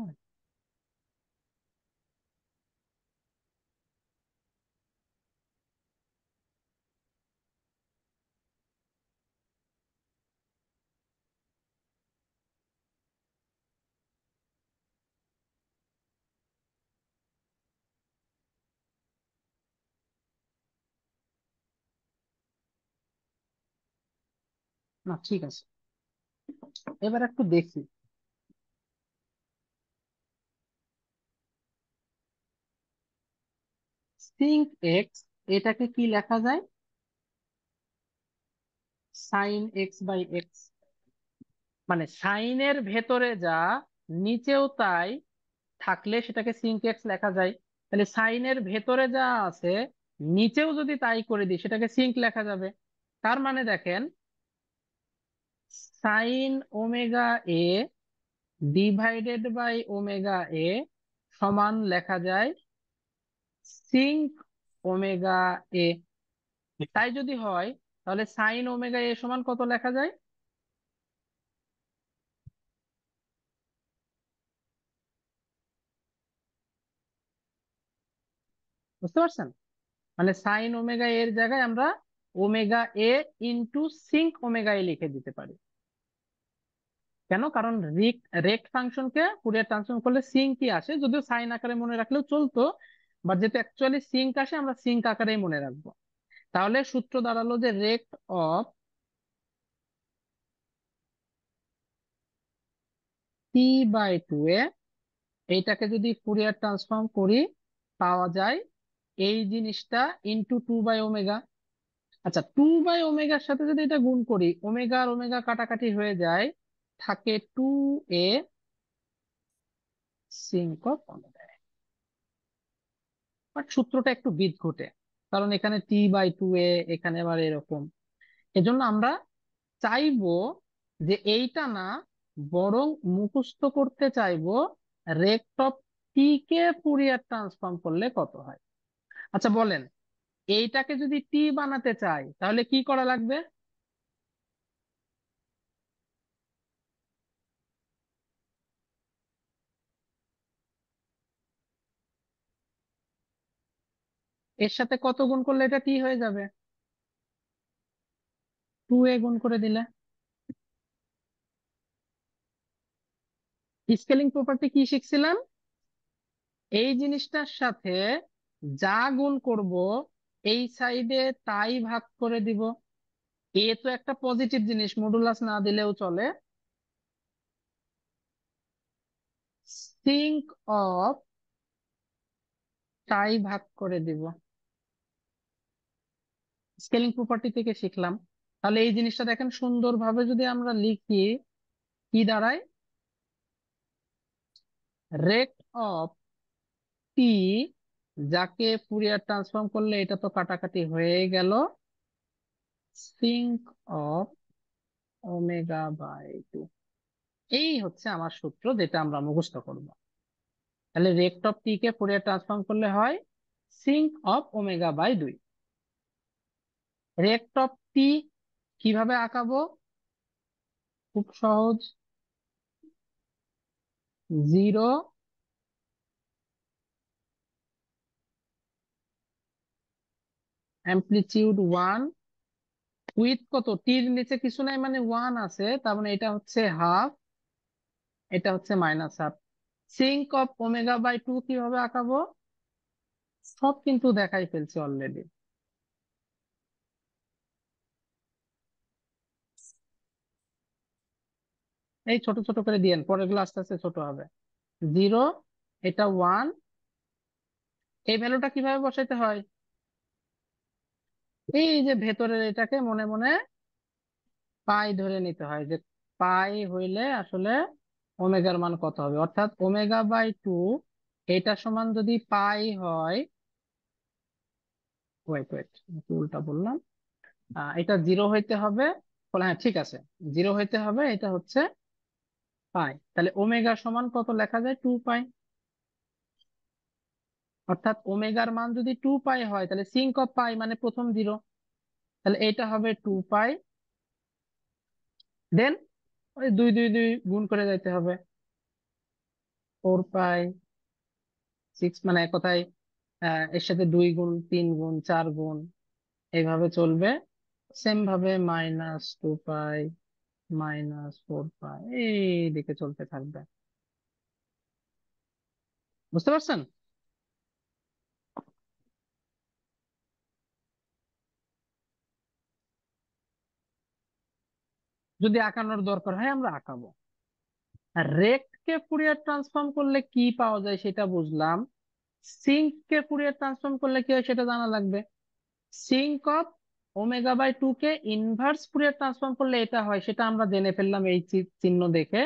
না, ঠিক আছে। এবার একটু দেখি সিঙ্ক এক্স, এটাকে কি লেখা যায়? Sine x by x. মানে সাইনের ভেতরে যা নিচেও তাই থাকলে সেটাকে সিঙ্ক এক্স লেখা যায়। তাহলে সাইনের ভেতরে যা আছে নিচেও যদি তাই করে দিই সেটাকে সিঙ্ক লেখা যাবে। তার মানে দেখেন, sine omega a divided by omega a সমান লেখা যায় সিঙ্ক ওমেগা এ। তাই যদি হয় তাহলে সাইন ওমেগা এ সমান কত লেখা যায়? বুঝতে পারছেন? মানে সাইন ওমেগা এর জায়গায় আমরা ওমেগা এ ইন্টু সিঙ্ক ওমেগা এ লিখে দিতে পারি। কেন? কারণ রেক্ট ফাংশনকে ফুরিয়ার ট্রান্সফর্ম করলে সিঙ্কই আসে, যদিও সাইন আকারে মনে রাখলেও চলতো, বাট যেহেতু অ্যাকচুয়ালি সিঙ্ক আসে আমরা সিঙ্ক আকারেই মনে রাখবো। তাহলে সূত্র দাঁড়ালো যে rect of t by two এ, এইটাকে যদি ফুরিয়ার ট্রান্সফর্ম করি পাওয়া যায় এই জিনিসটা ইন্টু 2/ওমেগা। আচ্ছা, 2/ওমেগার সাথে যদি এটা গুণ করি, ওমেগা আর ওমেগা কাটাকাটি হয়ে যায়, থাকে 2a sync of omega. But সূত্রটা একটু বিদঘটে, কারণ এখানে t/2a, এখানে আবার এরকম। এজন্য আমরা চাইবো যে এইটা না, বরং মুখস্থ করতে চাইবো রেক্ট অফ টি কে ফুরিয়ার ট্রান্সফর্ম করলে কত হয়। আচ্ছা বলেন, এইটাকে যদি টি বানাতে চাই তাহলে কি করা লাগবে? এর সাথে কত গুণ করলে এটা টি হয়ে যাবে? 2a গুণ করে দিলে। স্কেলিং প্রপার্টি কি শিখছিলাম? এই জিনিসটার সাথে যা গুণ করব এই সাইডে তাই ভাগ করে দিব। এ তো একটা পজিটিভ জিনিস, মডুলাস না দিলেও চলে। সিঙ্ক অফ তাই ভাগ করে দিব। স্কেলিং প্রপার্টি থেকে শিখলাম। তাহলে এই জিনিসটা দেখেন সুন্দরভাবে যদি আমরা লিখি কি দাঁড়ায়? রেট অফ টি, যাকে ফুরিয়ার ট্রান্সফর্ম করলে এটা তো কাটাকাটি হয়ে গেল, sinc of omega by two. এই হচ্ছে আমার সূত্র, যেটা আমরা মুখস্থ করব। তাহলে রেক্ট অফ টি কে ফুরিয়ার ট্রান্সফর্ম করলে হয় sinc of omega by 2। Rect of t কিভাবে আঁকাবো? খুব সহজ। 0, অ্যামপ্লিটিউড 1, উইথ কত? টির নিচে কিছু নাই মানে 1 আছে, তার মানে এটা হচ্ছে হাফ, এটা হচ্ছে minus half. Sinc of omega by 2 কিভাবে আঁকাবো? সব কিন্তু দেখাই ফেলছি অলরেডি। এই ছোট ছোট করে দিয়েন, পরেরগুলো আস্তে আস্তে ছোট হবে। 0, এটা 1। এই ভ্যালুটা কিভাবে বসাইতে হয়? এই যে ভেতরের এটাকে মনে মনে পাই ধরে নিতে হয়, যে পাই হইলে আসলে ওমেগার মান কত হবে, অর্থাৎ ওমেগা বাই 2 এটা সমান যদি পাই হয়, ওয়েট ওয়েট, উল্টা বললাম, এটা জিরো হইতে হবে, বলে হ্যাঁ ঠিক আছে, জিরো হইতে হবে, এটা হচ্ছে পাই। তাহলে ওমেগা সমান কত লেখা যায়, 2 পাই। অর্থাৎ ওমেগার মান যদি 2 পাই হয় তাহলে সিঙ্ক অফ পাই মানে প্রথম জিরো, তাহলে এটা হবে 2 পাই। দেন ওই দুই দুই দুই গুণ করে যাইতে হবে, 4 পাই, 6, মানে এক কথায় এর সাথে 2 গুণ, 3 গুণ, 4 গুণ, এইভাবে চলবে। সেম ভাবে -2 পাই, -4 পাই, এই দিকে চলতে থাকবে। বুঝতে পারছেন? যদি আঁকানোর দরকার হয় আমরা আঁকাবো। আর রেক্ট কে ফুরিয়ার ট্রান্সফর্ম করলে কি পাওয়া যায় সেটা বুঝলাম, সিঙ্ক কে ফুরিয়ার ট্রান্সফর্ম করলে কি হয় সেটা জানা লাগবে। সিঙ্ক অফ ওমেগা/2 কে ইনভার্স ফুরিয়ার ট্রান্সফর্ম করলে এটা হয়, সেটা আমরা জেনে ফেললাম এই চিহ্ন দেখে।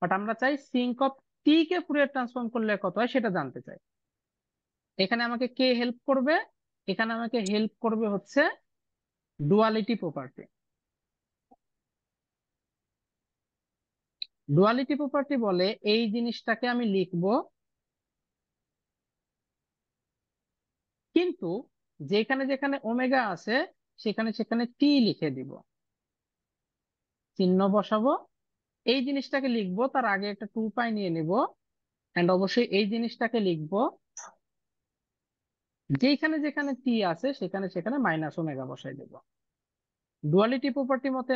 বাট আমরা চাই সিঙ্ক অফ টি কে ফুরিয়ার ট্রান্সফর্ম করলে কত হয় সেটা জানতে চাই। এখানে আমাকে কে হেল্প করবে? এখানে আমাকে হেল্প করবে হচ্ছে ডুয়ালিটি প্রপার্টি। ডুয়ালিটি প্রপার্টি বলে এই জিনিসটাকে আমি লিখবো, কিন্তু যেখানে যেখানে ওমেগা আছে সেখানে সেখানে টি লিখে দিব, চিহ্ন বসাবো। এই জিনিসটাকে লিখবো তার আগে একটা 2 পাই নিয়ে নিব, এন্ড অবশ্যই এই জিনিসটাকে লিখবো, যেখানে যেখানে টি আছে সেখানে সেখানে -ওমেগা বসাই দেব। ডুয়ালিটি প্রপার্টি মতে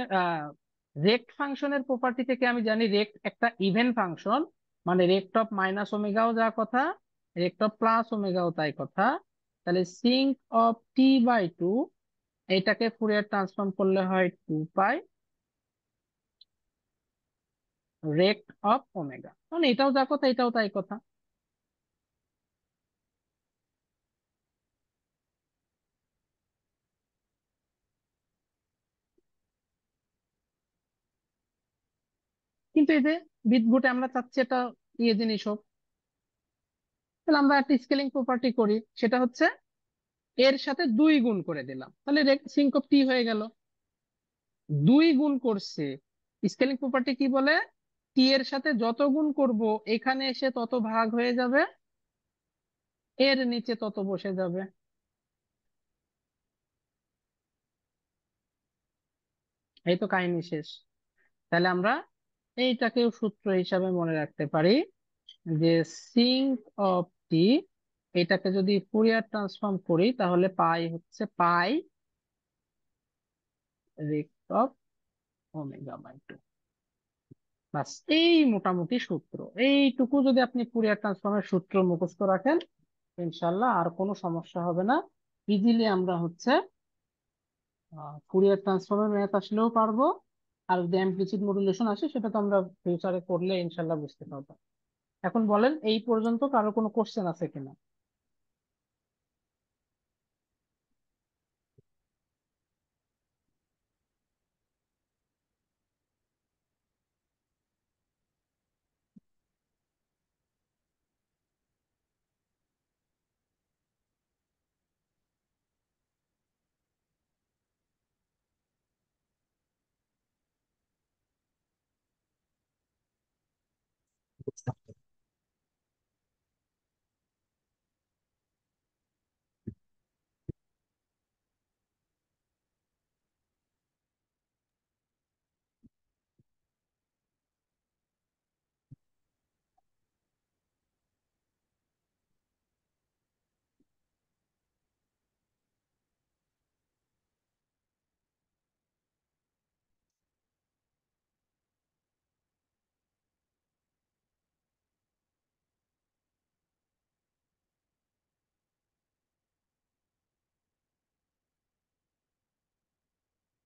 রেক্ট ফাংশনের প্রপার্টি থেকে আমি জানি রেক্ট একটা ইভেন ফাংশন, মানে রেক্ট অফ -ওমেগাও যা কথা, রেক্ট অফ +ওমেগাও তাই কথা। তাহলে সিঙ্ক অফ T/2 এটাকে ফুরিয়ার ট্রান্সফর্ম করলে হয় 2 পাই রেক্ট অফ ওমেগা, মানে এটাও যা কথা এটাও তাই কথা। কিন্তু এই যে বিটগুটে আমরা চাচ্ছি এটা ইয়ে জিনিস হোক, তাহলে আমরা একটা স্কেলিং প্রপার্টি করি, সেটা হচ্ছে এর সাথে 2 গুণ করে দিলাম, তাহলে সিঙ্ক অফ টি হয়ে গেল। 2 গুণ করছে, স্কেলিং প্রপার্টি কি বলে, টি এর সাথে যত গুণ করব এখানে এসে তত ভাগ হয়ে যাবে, এর নিচে তত বসে যাবে। এই তো কাহিনী শেষ। তাহলে আমরা এইটাকেও সূত্র হিসাবে মনে রাখতে পারি যে সিঙ্ক অফ টি, এটাকে যদি ফুরিয়ার ট্রান্সফর্ম করি তাহলে পাই হচ্ছে পাই রেক্ট অফ ওমেগা/2। বাস, এই মোটামুটি সূত্র, এইটুকু যদি আপনি ফুরিয়ার ট্রান্সফর্মের সূত্র মুখস্থ রাখেন ইনশাল্লাহ আর কোনো সমস্যা হবে না। ইজিলি আমরা হচ্ছে ফুরিয়ার ট্রান্সফর্মের ম্যাথ আসলেও পারবো, আর যদি অ্যামপ্লিচিউড মডুলেশন আসে সেটা তো আমরা ফিউচারে করলে ইনশাল্লাহ বুঝতে পারবো। এখন বলেন এই পর্যন্ত কারো কোনো কোশ্চেন আছে কিনা?